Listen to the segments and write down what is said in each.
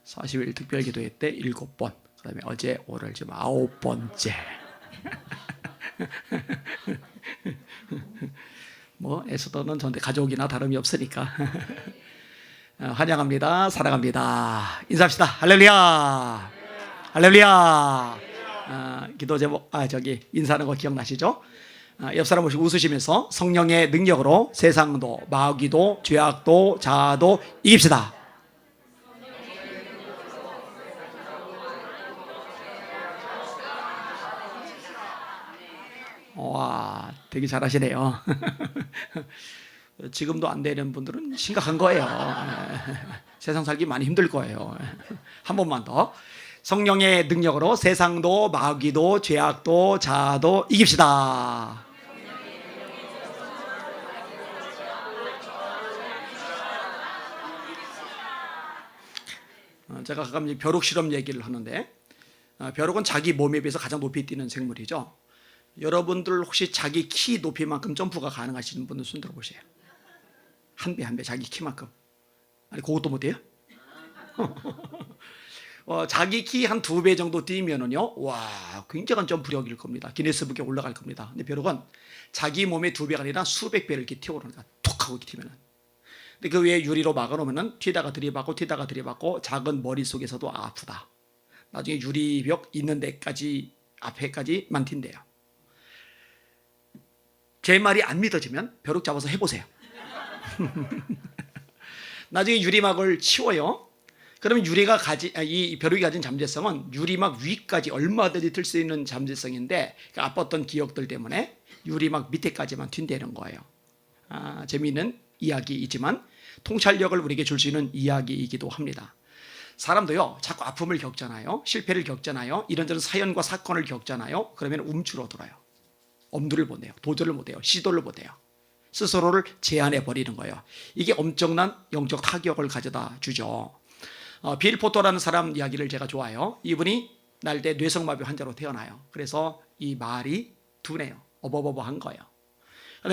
40일 특별기도회 때 7번, 그 다음에 어제 오늘 지금 9번째. 뭐 에스더는 전대 가족이나 다름이 없으니까. 환영합니다. 사랑합니다. 인사합시다. 할렐루야. 할렐루야. 기도 제목 인사하는 거 기억나시죠? 옆 사람 보시고 웃으시면서 성령의 능력으로 세상도 마귀도 죄악도 자아도 이깁시다. 와, 되게 잘하시네요. 지금도 안 되는 분들은 심각한 거예요. 세상 살기 많이 힘들 거예요. 한 번만 더. 성령의 능력으로 세상도 마귀도 죄악도 자아도 이깁시다. 제가 가끔 벼룩 실험 얘기를 하는데, 벼룩은 자기 몸에 비해서 가장 높이 뛰는 생물이죠. 여러분들 혹시 자기 키 높이만큼 점프가 가능하시는 분들 손 들어보세요. 한 배 자기 키만큼. 아니 그것도 못해요? 자기 키 한 2배 정도 뛰면은요, 와, 굉장한 점프력일 겁니다. 기네스북에 올라갈 겁니다. 근데 벼룩은 자기 몸의 2배가 아니라 수백 배를 이렇게 튀어오르니까 툭 하고 이렇게 튀면은. 근데 그 위에 유리로 막아놓으면은 튀다가 들이받고 작은 머릿속에서도 아프다. 나중에 유리벽 있는 데까지 앞에까지만 튄대요. 제 말이 안 믿어지면 벼룩 잡아서 해보세요. 나중에 유리막을 치워요. 그러면 이 벼룩이 가진 잠재성은 유리막 위까지 얼마든지 들 수 있는 잠재성인데, 그 아팠던 기억들 때문에 유리막 밑에까지만 튄다는 거예요. 재미있는 이야기이지만 통찰력을 우리에게 줄 수 있는 이야기이기도 합니다. 사람도요, 자꾸 아픔을 겪잖아요. 실패를 겪잖아요. 이런저런 사연과 사건을 겪잖아요. 그러면 움츠러들어요. 엄두를 못 내요. 도저를 못 해요. 시도를 못 해요. 스스로를 제한해 버리는 거예요. 이게 엄청난 영적 타격을 가져다 주죠. 빌 포터라는 사람 이야기를 제가 좋아해요. 이분이 날때 뇌성마비 환자로 태어나요. 그래서 이 말이 둔해요. 어버버버한 거예요.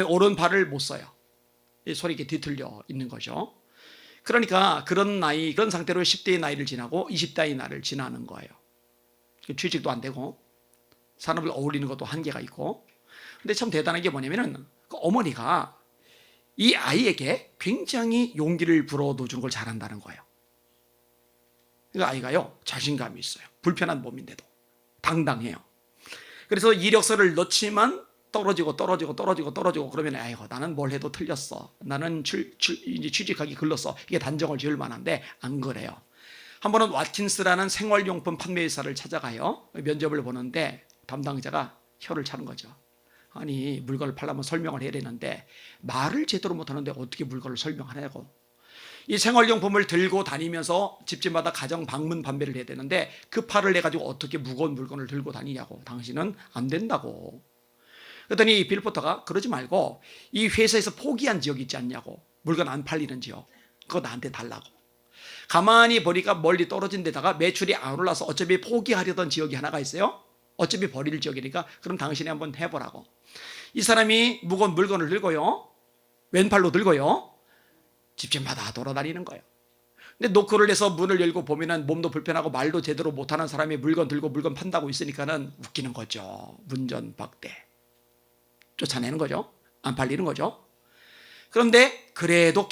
오른발을 못 써요. 이 소리 이렇게 뒤틀려 있는 거죠. 그러니까 그런 상태로 10대의 나이를 지나고 20대의 나이를 지나는 거예요. 취직도 안 되고 사람을 어울리는 것도 한계가 있고. 근데 참 대단한 게 뭐냐면은, 그 어머니가 이 아이에게 굉장히 용기를 불어넣어주는 걸 잘한다는 거예요. 그 아이가요, 자신감이 있어요. 불편한 몸인데도 당당해요. 그래서 이력서를 넣지만 떨어지고 그러면 아이고, 나는 뭘 해도 틀렸어. 나는 이제 취직하기 글렀어. 이게 단정을 지을 만한데 안 그래요. 한 번은 왓킨스라는 생활용품 판매회사를 찾아가요. 면접을 보는데 담당자가 혀를 차는 거죠. 아니, 물건을 팔려면 설명을 해야 되는데 말을 제대로 못하는데 어떻게 물건을 설명하냐고. 이 생활용품을 들고 다니면서 집집마다 가정 방문 판매를 해야 되는데 그 팔을 해가지고 어떻게 무거운 물건을 들고 다니냐고. 당신은 안 된다고. 그랬더니 빌 포터가 그러지 말고 이 회사에서 포기한 지역이 있지 않냐고. 물건 안 팔리는 지역. 그거 나한테 달라고. 가만히 보니까 멀리 떨어진 데다가 매출이 안 올라서 어차피 포기하려던 지역이 하나가 있어요. 어차피 버릴 지역이니까 그럼 당신이 한번 해보라고. 이 사람이 무거운 물건을 들고요, 왼팔로 들고요, 집집마다 돌아다니는 거예요. 근데 노크를 해서 문을 열고 보면은 몸도 불편하고 말도 제대로 못하는 사람이 물건 들고 물건 판다고 있으니까는 웃기는 거죠. 문전박대. 쫓아내는 거죠. 안 팔리는 거죠. 그런데 그래도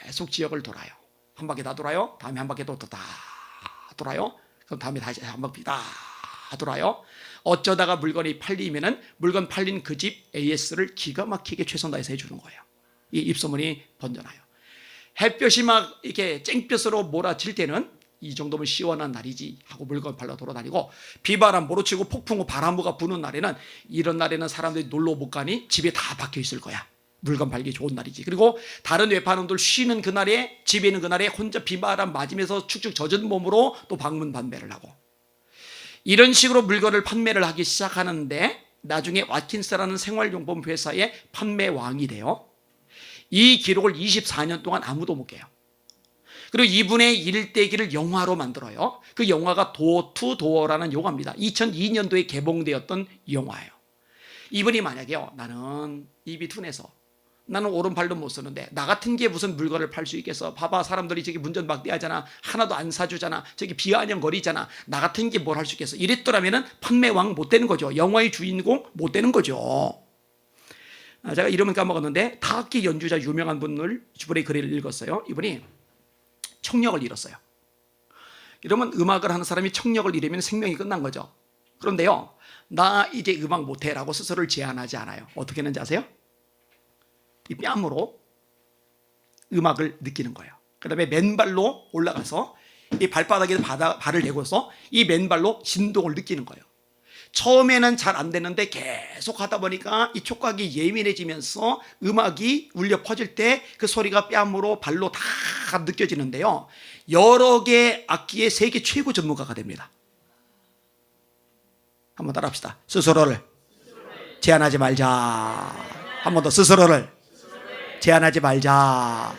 계속 지역을 돌아요. 한 바퀴 다 돌아요. 다음에 한 바퀴 또 다 돌아요. 그럼 다음에 다시 한 바퀴 다 돌아요. 어쩌다가 물건이 팔리면은 물건 팔린 그 집 AS를 기가 막히게 최선 다해서 해주는 거예요. 이 입소문이 번져나요. 햇볕이 막 이렇게 쨍볕으로 몰아칠 때는 이 정도면 시원한 날이지 하고 물건 팔러 돌아다니고, 비바람 몰아치고 폭풍우 바람부가 부는 날에는, 이런 날에는 사람들이 놀러 못 가니 집에 다 박혀 있을 거야. 물건 팔기 좋은 날이지. 그리고 다른 외판원들 쉬는 그날에, 집에 있는 그날에 혼자 비바람 맞으면서 축축 젖은 몸으로 또 방문 판매를 하고, 이런 식으로 물건을 판매를 하기 시작하는데 나중에 왓킨스라는 생활용품 회사의 판매왕이 돼요. 이 기록을 24년 동안 아무도 못 깨요. 그리고 이분의 일대기를 영화로 만들어요. 그 영화가 도어 투 도어라는 영화입니다. 2002년도에 개봉되었던 영화예요. 이분이 만약에요, 나는 입이 둔해서 나는 오른팔도 못 쓰는데 나 같은 게 무슨 물건을 팔 수 있겠어? 봐봐, 사람들이 저기 문전박대하잖아. 하나도 안 사주잖아. 저기 비아냥거리잖아. 나 같은 게 뭘 할 수 있겠어? 이랬더라면 판매왕 못 되는 거죠. 영화의 주인공 못 되는 거죠. 제가 이름은 까먹었는데 타악기 연주자 유명한 분을 주변에 글을 읽었어요. 이분이 청력을 잃었어요. 이러면 음악을 하는 사람이 청력을 잃으면 생명이 끝난 거죠. 그런데요, 나 이제 음악 못해라고 스스로를 제한하지 않아요. 어떻게 했는지 아세요? 이 뺨으로 음악을 느끼는 거예요. 그 다음에 맨발로 올라가서 이 발바닥에 발을 대고서 이 맨발로 진동을 느끼는 거예요. 처음에는 잘 안 되는데 계속 하다 보니까 이 촉각이 예민해지면서 음악이 울려 퍼질 때 그 소리가 뺨으로 발로 다 느껴지는데요, 여러 개 악기의 세계 최고 전문가가 됩니다. 한번 따라 합시다. 스스로를 제한하지 말자. 한 번 더, 스스로를 제한하지 말자.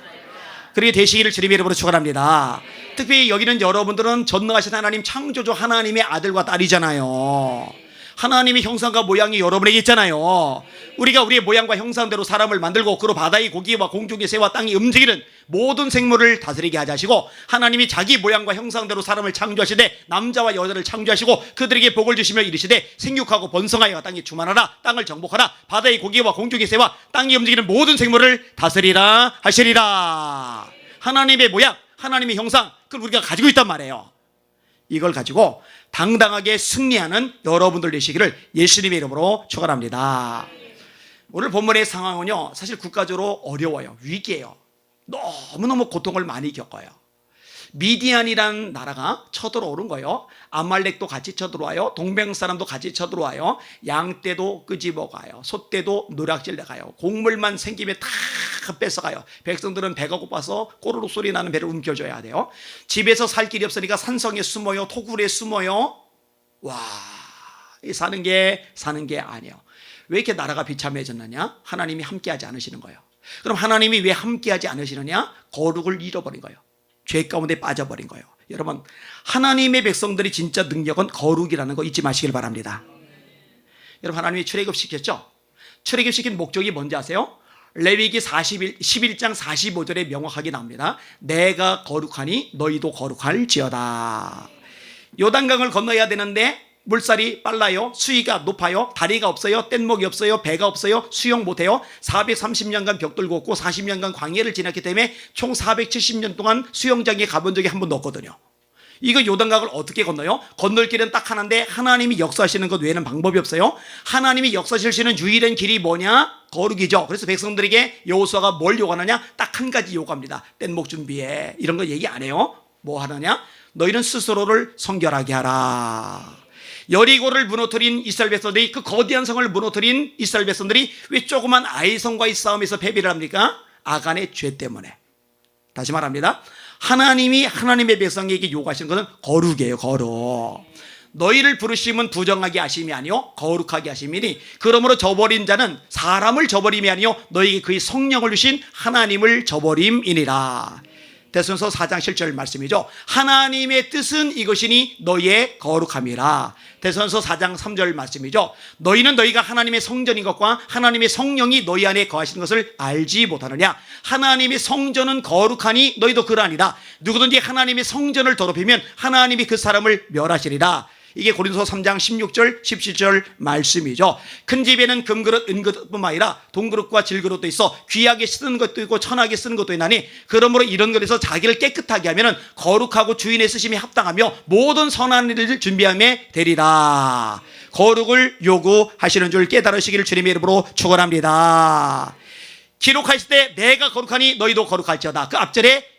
그렇게 되시기를 주님의 이름으로 축원합니다. 특히 여기는 여러분들은 전능하신 하나님, 창조주 하나님의 아들과 딸이잖아요. 하나님의 형상과 모양이 여러분에게 있잖아요. 우리가 우리의 모양과 형상대로 사람을 만들고 그로 바다의 고기와 공중의 새와 땅이 움직이는 모든 생물을 다스리게 하시고, 하나님이 자기 모양과 형상대로 사람을 창조하시되 남자와 여자를 창조하시고 그들에게 복을 주시며 이르시되 생육하고 번성하여 땅에 충만하라. 땅을 정복하라. 바다의 고기와 공중의 새와 땅이 움직이는 모든 생물을 다스리라 하시리라. 하나님의 모양, 하나님의 형상, 그걸 우리가 가지고 있단 말이에요. 이걸 가지고 당당하게 승리하는 여러분들 되시기를 예수님의 이름으로 축원합니다. 오늘 본문의 상황은요, 사실 국가적으로 어려워요. 위기예요. 너무너무 고통을 많이 겪어요. 미디안이라는 나라가 쳐들어오는 거예요. 아말렉도 같이 쳐들어와요. 동방 사람도 같이 쳐들어와요. 양떼도 끄집어가요. 소떼도 노략질 내가요. 곡물만 생기면 다 뺏어가요. 백성들은 배가 고파서 꼬르륵 소리 나는 배를 움켜줘야 돼요. 집에서 살 길이 없으니까 산성에 숨어요. 토굴에 숨어요. 와, 사는 게 아니에요. 왜 이렇게 나라가 비참해졌느냐? 하나님이 함께하지 않으시는 거예요. 그럼 하나님이 왜 함께하지 않으시느냐? 거룩을 잃어버린 거예요. 죄 가운데 빠져버린 거예요. 여러분, 하나님의 백성들이 진짜 능력은 거룩이라는 거 잊지 마시길 바랍니다. 여러분, 하나님이 출애굽시켰죠? 출애굽시킨 목적이 뭔지 아세요? 레위기 11장 45절에 명확하게 나옵니다. 내가 거룩하니 너희도 거룩할지어다. 요단강을 건너야 되는데 물살이 빨라요. 수위가 높아요. 다리가 없어요. 뗏목이 없어요. 배가 없어요. 수영 못해요. 430년간 벽돌 걷고 40년간 광야를 지났기 때문에 총 470년 동안 수영장에 가본 적이 한 번도 없거든요. 이거 요단강을 어떻게 건너요? 건널 길은 딱 하나인데 하나님이 역사하시는 것 외에는 방법이 없어요. 하나님이 역사하실 수 있는 유일한 길이 뭐냐? 거룩이죠. 그래서 백성들에게 여호수아가 뭘 요구하느냐? 딱 한 가지 요구합니다. 뗏목 준비해. 이런 거 얘기 안 해요. 뭐 하느냐? 너희는 스스로를 성결하게 하라. 여리고를 무너뜨린 이스라엘 백성들이, 그 거대한 성을 무너뜨린 이스라엘 백성들이 왜 조그만 아이성과의 싸움에서 패배를 합니까? 아간의 죄 때문에. 다시 말합니다. 하나님이 하나님의 백성에게 요구하시는 것은 거룩이에요. 거룩. 너희를 부르심은 부정하게 하심이 아니요 거룩하게 하심이니 그러므로 저버린 자는 사람을 저버림이 아니요 너희에게 그의 성령을 주신 하나님을 저버림이니라. 데살로니가서 4장 7절 말씀이죠. 하나님의 뜻은 이것이니 너희의 거룩함이라. 데살로니가서 4장 3절 말씀이죠. 너희는 너희가 하나님의 성전인 것과 하나님의 성령이 너희 안에 거하시는 것을 알지 못하느냐. 하나님의 성전은 거룩하니 너희도 그러하니라. 누구든지 하나님의 성전을 더럽히면 하나님이 그 사람을 멸하시리라. 이게 고린도서 3장 16절 17절 말씀이죠. 큰 집에는 금그릇 은그릇뿐만 아니라 동그릇과 질그릇도 있어 귀하게 쓰는 것도 있고 천하게 쓰는 것도 있나니 그러므로 이런 것에서 자기를 깨끗하게 하면 거룩하고 주인의 쓰심이 합당하며 모든 선한 일을 준비함에 되리라. 거룩을 요구하시는 줄 깨달으시기를 주님의 이름으로 축원합니다. 기록하실 때 내가 거룩하니 너희도 거룩할지어다. 그 앞절에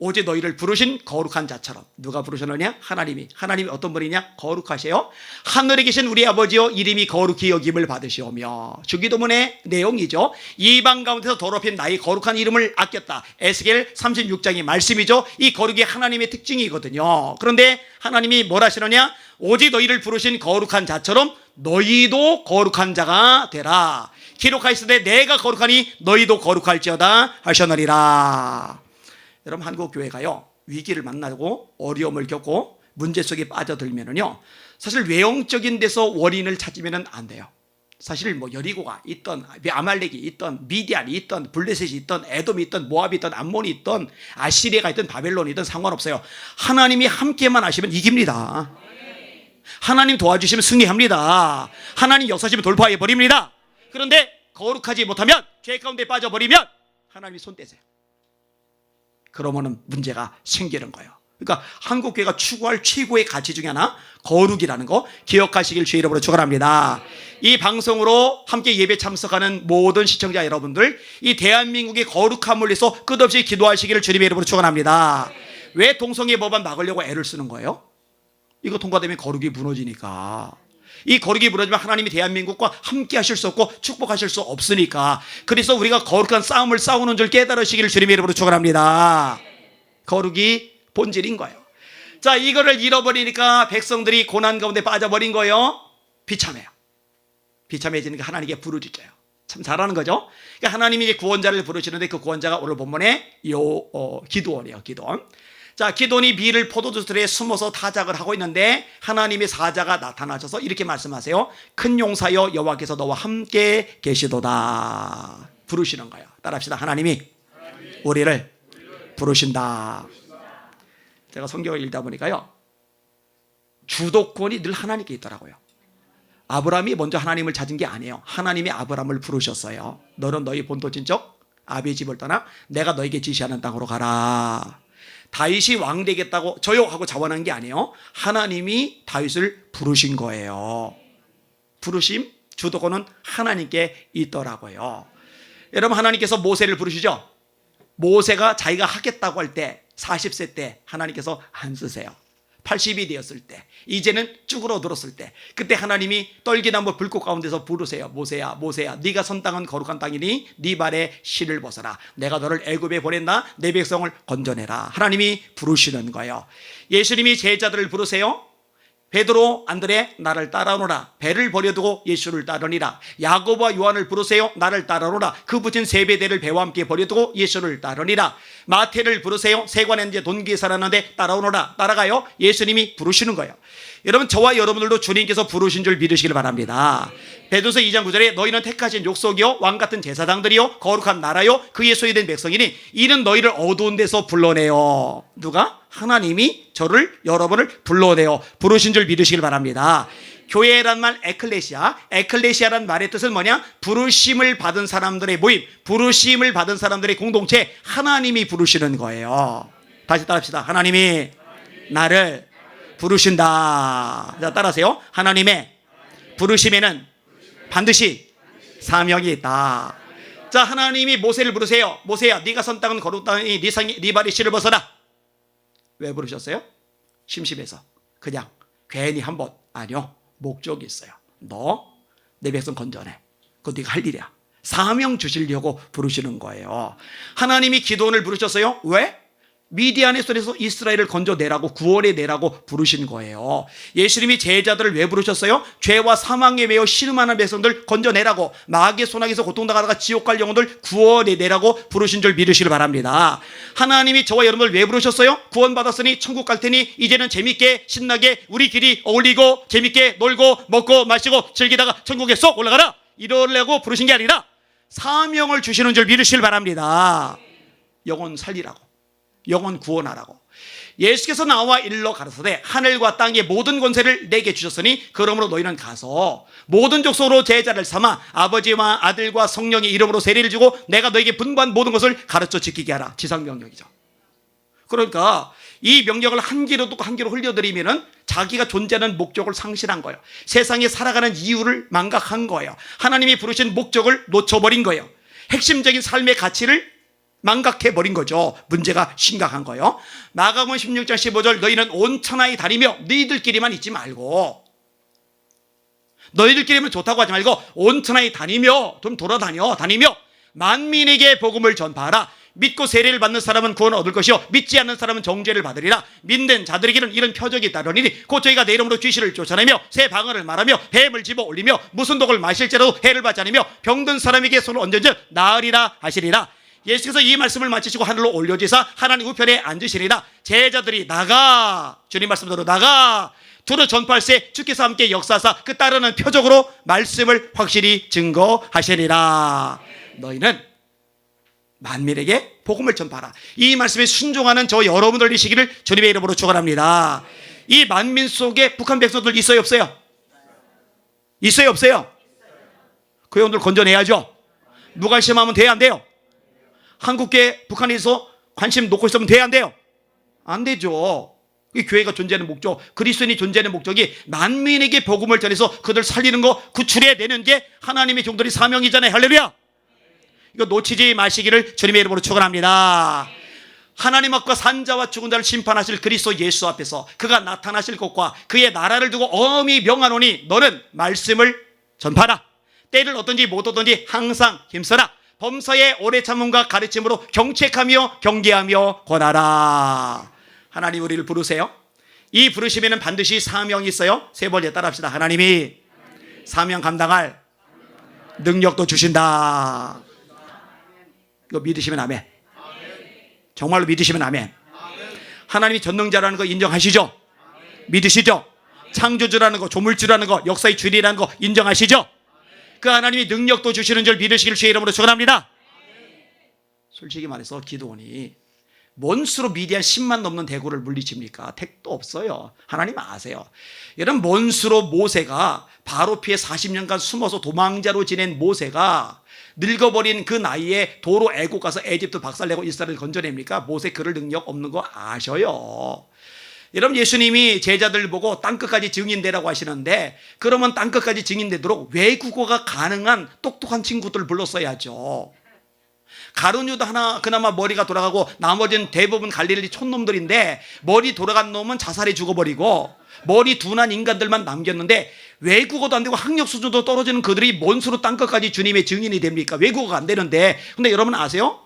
오직 너희를 부르신 거룩한 자처럼. 누가 부르셨느냐? 하나님이. 하나님이 어떤 분이냐? 거룩하세요. 하늘에 계신 우리 아버지여 이름이 거룩히 여김을 받으시오며. 주기도문의 내용이죠. 이방 가운데서 더럽힌 나의 거룩한 이름을 아꼈다. 에스겔 36장의 말씀이죠. 이 거룩이 하나님의 특징이거든요. 그런데 하나님이 뭘 하시느냐? 오직 너희를 부르신 거룩한 자처럼 너희도 거룩한 자가 되라. 기록하시되 내가 거룩하니 너희도 거룩할지어다 하셨느니라. 여러분, 한국 교회가요 위기를 만나고 어려움을 겪고 문제 속에 빠져들면은요 사실 외형적인 데서 원인을 찾으면 안 돼요. 사실 뭐 여리고가 있던 아말렉이 있던 미디안이 있던 블레셋이 있던 에돔이 있던 모압이 있던 암몬이 있던 아시리아가 있던 바벨론이 있던 상관없어요. 하나님이 함께만 하시면 이깁니다. 하나님 도와주시면 승리합니다. 하나님 역사하시면 돌파해 버립니다. 그런데 거룩하지 못하면 죄 가운데 빠져버리면 하나님이 손 떼세요. 그러면은 문제가 생기는 거예요. 그러니까 한국교회가 추구할 최고의 가치 중에 하나 거룩이라는 거 기억하시길 주의 이름으로 축원합니다. 이 방송으로 함께 예배 참석하는 모든 시청자 여러분들, 이 대한민국의 거룩함을 위해서 끝없이 기도하시기를 주님의 이름으로 축원합니다. 왜 동성애 법안 막으려고 애를 쓰는 거예요? 이거 통과되면 거룩이 무너지니까. 이 거룩이 무너지면 하나님이 대한민국과 함께 하실 수 없고 축복하실 수 없으니까. 그래서 우리가 거룩한 싸움을 싸우는 줄 깨달으시기를 주님의 이름으로 축원합니다. 거룩이 본질인 거예요. 자, 이거를 잃어버리니까 백성들이 고난 가운데 빠져버린 거예요. 비참해요. 비참해지니까 하나님께 부르짖어요. 참 잘하는 거죠. 그러니까 하나님이 이제 구원자를 부르시는데 그 구원자가 오늘 본문에 기드온이에요. 기드온. 자, 기드온이 비를 포도주틀에 숨어서 타작을 하고 있는데 하나님의 사자가 나타나셔서 이렇게 말씀하세요. 큰 용사여 여호와께서 너와 함께 계시도다. 부르시는 거예요. 따라합시다. 하나님이 우리를 부르신다. 제가 성경을 읽다 보니까요, 주도권이 늘 하나님께 있더라고요. 아브라함이 먼저 하나님을 찾은 게 아니에요. 하나님이 아브라함을 부르셨어요. 너는 너희 본토 친척 아비의 집을 떠나 내가 너에게 지시하는 땅으로 가라. 다윗이 왕 되겠다고 저요 하고 자원한 게 아니에요. 하나님이 다윗을 부르신 거예요. 부르심, 주도권은 하나님께 있더라고요. 여러분, 하나님께서 모세를 부르시죠. 모세가 자기가 하겠다고 할 때 40세 때 하나님께서 안 쓰세요. 80이 되었을 때, 이제는 쭈그러들었을 때, 그때 하나님이 떨기나무 불꽃 가운데서 부르세요. 모세야, 모세야, 네가 선 땅은 거룩한 땅이니 네 발에 실을 벗어라. 내가 너를 애굽에 보낸다. 내 백성을 건져내라. 하나님이 부르시는 거예요. 예수님이 제자들을 부르세요. 베드로, 안드레, 나를 따라오너라. 배를 버려두고 예수를 따르니라. 야고보와 요한을 부르세요. 나를 따라오너라. 그 붙인 세베대를 배와 함께 버려두고 예수를 따르니라. 마태를 부르세요. 세관에 이제 돈 계산하는데 따라오너라. 따라가요. 예수님이 부르시는 거예요. 여러분, 저와 여러분들도 주님께서 부르신 줄 믿으시길 바랍니다. 베드로서 2장 9절에 너희는 택하신 족속이요 왕같은 제사장들이요 거룩한 나라요 그의 소유된 백성이니 이는 너희를 어두운 데서 불러내요. 누가? 하나님이 저를, 여러분을 불러내요. 부르신 줄 믿으시길 바랍니다. 교회란 말 에클레시아란 말의 뜻은 뭐냐? 부르심을 받은 사람들의 모임, 부르심을 받은 사람들의 공동체, 하나님이 부르시는 거예요. 다시 따라합시다. 하나님이 나를 부르신다. 자, 따라하세요. 하나님의 부르심에는 반드시 사명이 있다. 자, 하나님이 모세를 부르세요. 모세야, 네가 선 땅은 거룩 땅이니 네 발에 실을 벗어라. 왜 부르셨어요? 심심해서. 그냥 괜히 한번. 아니요, 목적이 있어요. 너 내 백성 건져내. 그거 네가 할 일이야. 사명 주시려고 부르시는 거예요. 하나님이 기드온을 부르셨어요. 왜? 미디안의 손에서 이스라엘을 건져내라고, 구원해내라고 부르신 거예요. 예수님이 제자들을 왜 부르셨어요? 죄와 사망에 매여 신음하는 백성들 건져내라고, 마귀의 손아귀에서 고통당하다가 지옥 갈 영혼들 구원해내라고 부르신 줄 믿으시길 바랍니다. 하나님이 저와 여러분을 왜 부르셨어요? 구원받았으니 천국 갈 테니 이제는 재밌게 신나게 우리끼리 어울리고 재밌게 놀고 먹고 마시고 즐기다가 천국에 쏙 올라가라, 이러려고 부르신 게 아니라 사명을 주시는 줄 믿으시길 바랍니다. 영혼 살리라고, 영혼 구원하라고. 예수께서 나와 일러 가르치되 하늘과 땅의 모든 권세를 내게 주셨으니 그러므로 너희는 가서 모든 족속으로 제자를 삼아 아버지와 아들과 성령의 이름으로 세례를 주고 내가 너에게 분부한 모든 것을 가르쳐 지키게 하라. 지상명령이죠. 그러니까 이 명령을 한 귀로 듣고 한 귀로 흘려드리면은 자기가 존재하는 목적을 상실한 거예요. 세상에 살아가는 이유를 망각한 거예요. 하나님이 부르신 목적을 놓쳐버린 거예요. 핵심적인 삶의 가치를 망각해버린 거죠. 문제가 심각한 거예요. 마가복음 16장 15절 너희는 온 천하에 다니며 너희들끼리만 있지 말고, 너희들끼리만 좋다고 하지 말고 온 천하에 다니며, 좀 돌아다니며 만민에게 복음을 전파하라. 믿고 세례를 받는 사람은 구원을 얻을 것이요 믿지 않는 사람은 정죄를 받으리라. 믿는 자들에게는 이런 표적이 따르니니 곧 저희가 내 이름으로 귀신을 쫓아내며 새 방언을 말하며 뱀을 집어 올리며 무슨 독을 마실지라도 해를 받지 않으며 병든 사람에게 손을 얹은즉 나으리라 하시리라. 예수께서 이 말씀을 마치시고 하늘로 올려지사 하나님 우편에 앉으시니라. 제자들이 나가, 주님 말씀대로 나가, 두루 전파할세 주께서 함께 역사하사 그 따르는 표적으로 말씀을 확실히 증거하시리라. 너희는 만민에게 복음을 전파하라. 이 말씀에 순종하는 저 여러분들 되시기를 주님의 이름으로 축원합니다. 이 만민 속에 북한 백성들 있어요 없어요? 있어요 없어요? 그 형들 건져내야죠. 무관심하면 돼요 안 돼요? 한국교회 북한에서 관심 놓고 있으면 돼요 안 돼요? 안 되죠. 이 교회가 존재하는 목적, 그리스도인이 존재하는 목적이 만민에게 복음을 전해서 그들 살리는 거, 구출해야 되는 게 하나님의 종들의 사명이잖아요. 할렐루야. 이거 놓치지 마시기를 주님의 이름으로 축원합니다. 하나님 앞과 산자와 죽은 자를 심판하실 그리스도 예수 앞에서 그가 나타나실 것과 그의 나라를 두고 엄히 명하노니 너는 말씀을 전파하라. 때를 얻든지 못 얻든지 항상 힘써라. 범사의 오래 참음과 가르침으로 경책하며 경계하며 권하라. 하나님 우리를 부르세요. 이 부르심에는 반드시 사명이 있어요. 세 번째 따라합시다. 하나님이 사명 감당할 능력도 주신다. 이거 믿으시면 아멘. 정말로 믿으시면 아멘. 하나님이 전능자라는 거 인정하시죠? 믿으시죠? 창조주라는 거, 조물주라는 거, 역사의 주인이라는 거 인정하시죠? 그 하나님이 능력도 주시는 줄 믿으시길 주의 이름으로 축원합니다. 솔직히 말해서 기도원이 뭔 수로 미디안 10만 넘는 대구를 물리칩니까? 택도 없어요. 하나님 아세요. 여러분 뭔 수로 모세가 바로 피해 40년간 숨어서 도망자로 지낸 모세가 늙어버린 그 나이에 도로 애국 가서 에집트 박살내고 이스라엘을 건져냅니까? 모세 그럴 능력 없는 거 아셔요. 여러분 예수님이 제자들 보고 땅끝까지 증인되라고 하시는데 그러면 땅끝까지 증인되도록 외국어가 가능한 똑똑한 친구들 불렀어야죠. 가룟 유다 하나 그나마 머리가 돌아가고 나머지는 대부분 갈릴리 촌놈들인데 머리 돌아간 놈은 자살해 죽어버리고 머리 둔한 인간들만 남겼는데 외국어도 안 되고 학력 수준도 떨어지는 그들이 뭔 수로 땅끝까지 주님의 증인이 됩니까? 외국어가 안 되는데. 근데 여러분 아세요?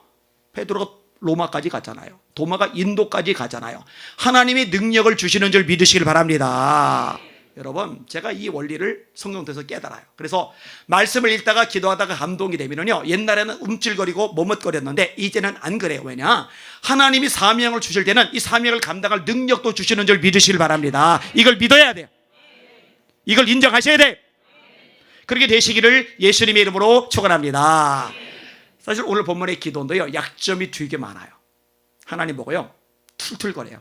베드로가 로마까지 갔잖아요. 도마가 인도까지 가잖아요. 하나님이 능력을 주시는 줄 믿으시길 바랍니다. 여러분 제가 이 원리를 성경에서 깨달아요. 그래서 말씀을 읽다가 기도하다가 감동이 되면요 옛날에는 움찔거리고 머뭇거렸는데 이제는 안 그래요. 왜냐? 하나님이 사명을 주실 때는 이 사명을 감당할 능력도 주시는 줄 믿으시길 바랍니다. 이걸 믿어야 돼요. 이걸 인정하셔야 돼요. 그렇게 되시기를 예수님의 이름으로 축원합니다. 사실 오늘 본문의 기도인데요 약점이 되게 많아요. 하나님 보고요 툴툴거려요.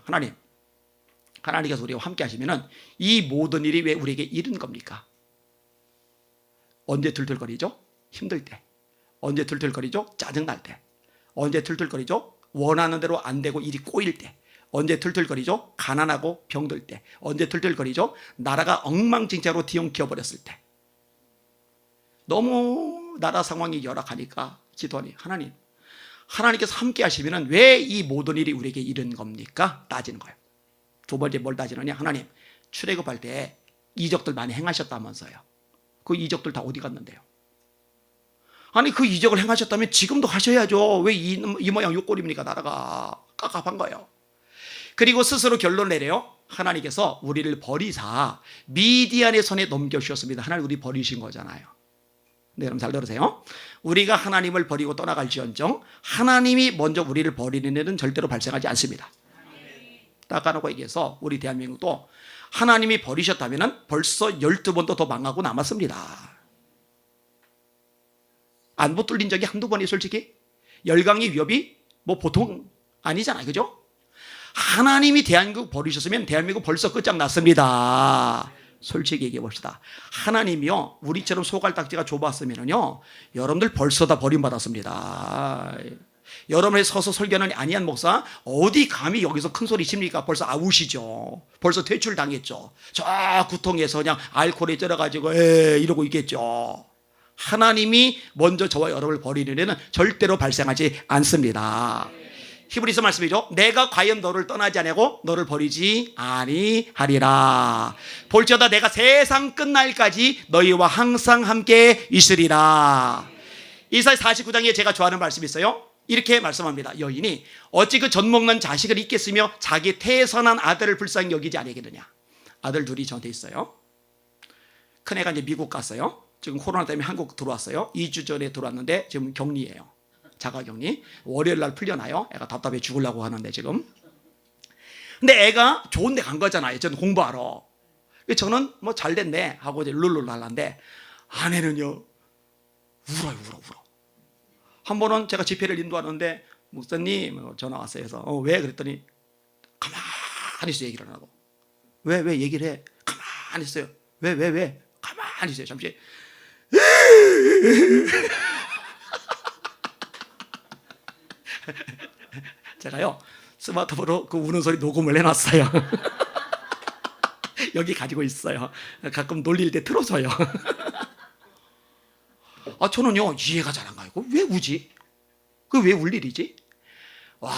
하나님께서 우리와 함께 하시면은 이 모든 일이 왜 우리에게 이른 겁니까? 언제 툴툴거리죠? 힘들 때. 언제 툴툴거리죠? 짜증날 때. 언제 툴툴거리죠? 원하는 대로 안 되고 일이 꼬일 때. 언제 툴툴거리죠? 가난하고 병들 때. 언제 툴툴거리죠? 나라가 엉망진창으로 뒤엉켜버렸을 때. 너무 나라 상황이 열악하니까 기도하니 하나님께서 함께 하시면은 왜 이 모든 일이 우리에게 이른 겁니까? 따지는 거예요. 두 번째 뭘 따지느냐? 하나님 출애굽할 때 이적들 많이 행하셨다면서요. 그 이적들 다 어디 갔는데요? 아니 그 이적을 행하셨다면 지금도 하셔야죠. 왜 이 모양 요 꼴입니까? 나라가 깝깝한 거예요. 그리고 스스로 결론 내려요. 하나님께서 우리를 버리사 미디안의 손에 넘겨주셨습니다. 하나님 우리 버리신 거잖아요. 네, 여러분 잘 들으세요. 우리가 하나님을 버리고 떠나갈지언정 하나님이 먼저 우리를 버리는 일은 절대로 발생하지 않습니다. 닦아놓고 얘기해서 우리 대한민국도 하나님이 버리셨다면 벌써 12번도 더 망하고 남았습니다. 안 붙들린 적이 한두 번이 솔직히 열강의 위협이 뭐 보통 아니잖아요. 그죠? 하나님이 대한민국 버리셨으면 대한민국 벌써 끝장났습니다. 솔직히 얘기해 봅시다. 하나님이요 우리처럼 소갈딱지가 좁았으면요 여러분들 벌써 다 버림받았습니다. 여러분이 서서 설교하는 안희한 목사 어디 감히 여기서 큰 소리 칩니까? 벌써 아우시죠. 벌써 퇴출당했죠. 저 구통에서 그냥 알코올에 쩔어가지고 이러고 있겠죠. 하나님이 먼저 저와 여러분을 버리는 일은 절대로 발생하지 않습니다. 히브리서 말씀이죠. 내가 과연 너를 떠나지 아니하고 너를 버리지 아니하리라. 볼지어다 내가 세상 끝날까지 너희와 항상 함께 있으리라. 이사야 49장에 제가 좋아하는 말씀이 있어요. 이렇게 말씀합니다. 여인이 어찌 그 젖먹는 자식을 잊겠으며 자기 태선한 아들을 불쌍히 여기지 아니하겠느냐. 아들 둘이 저한테 있어요. 큰애가 이제 미국 갔어요. 지금 코로나 때문에 한국 들어왔어요. 2주 전에 들어왔는데 지금 격리예요. 자가격리. 월요일 날 풀려나요. 애가 답답해 죽으려고 하는데 지금. 근데 애가 좋은 데 간 거잖아요. 저는 공부하러. 저는 뭐 잘 됐네 하고 이제 룰루 날라는데 아내는요 울어. 한 번은 제가 집회를 인도하는데 목사님 전화 왔어요. 그래서 왜? 그랬더니 가만히 있어요. 얘기를 안 하고. 왜 얘기를 해? 가만히 있어요. 왜? 가만히 있어요. 잠시. 제가요 스마트폰으로 그 우는 소리 녹음을 해놨어요. 여기 가지고 있어요. 가끔 놀릴 때 틀어줘요. 저는요 이해가 잘 안 가요. 왜 우지? 왜 울 일이지? 와,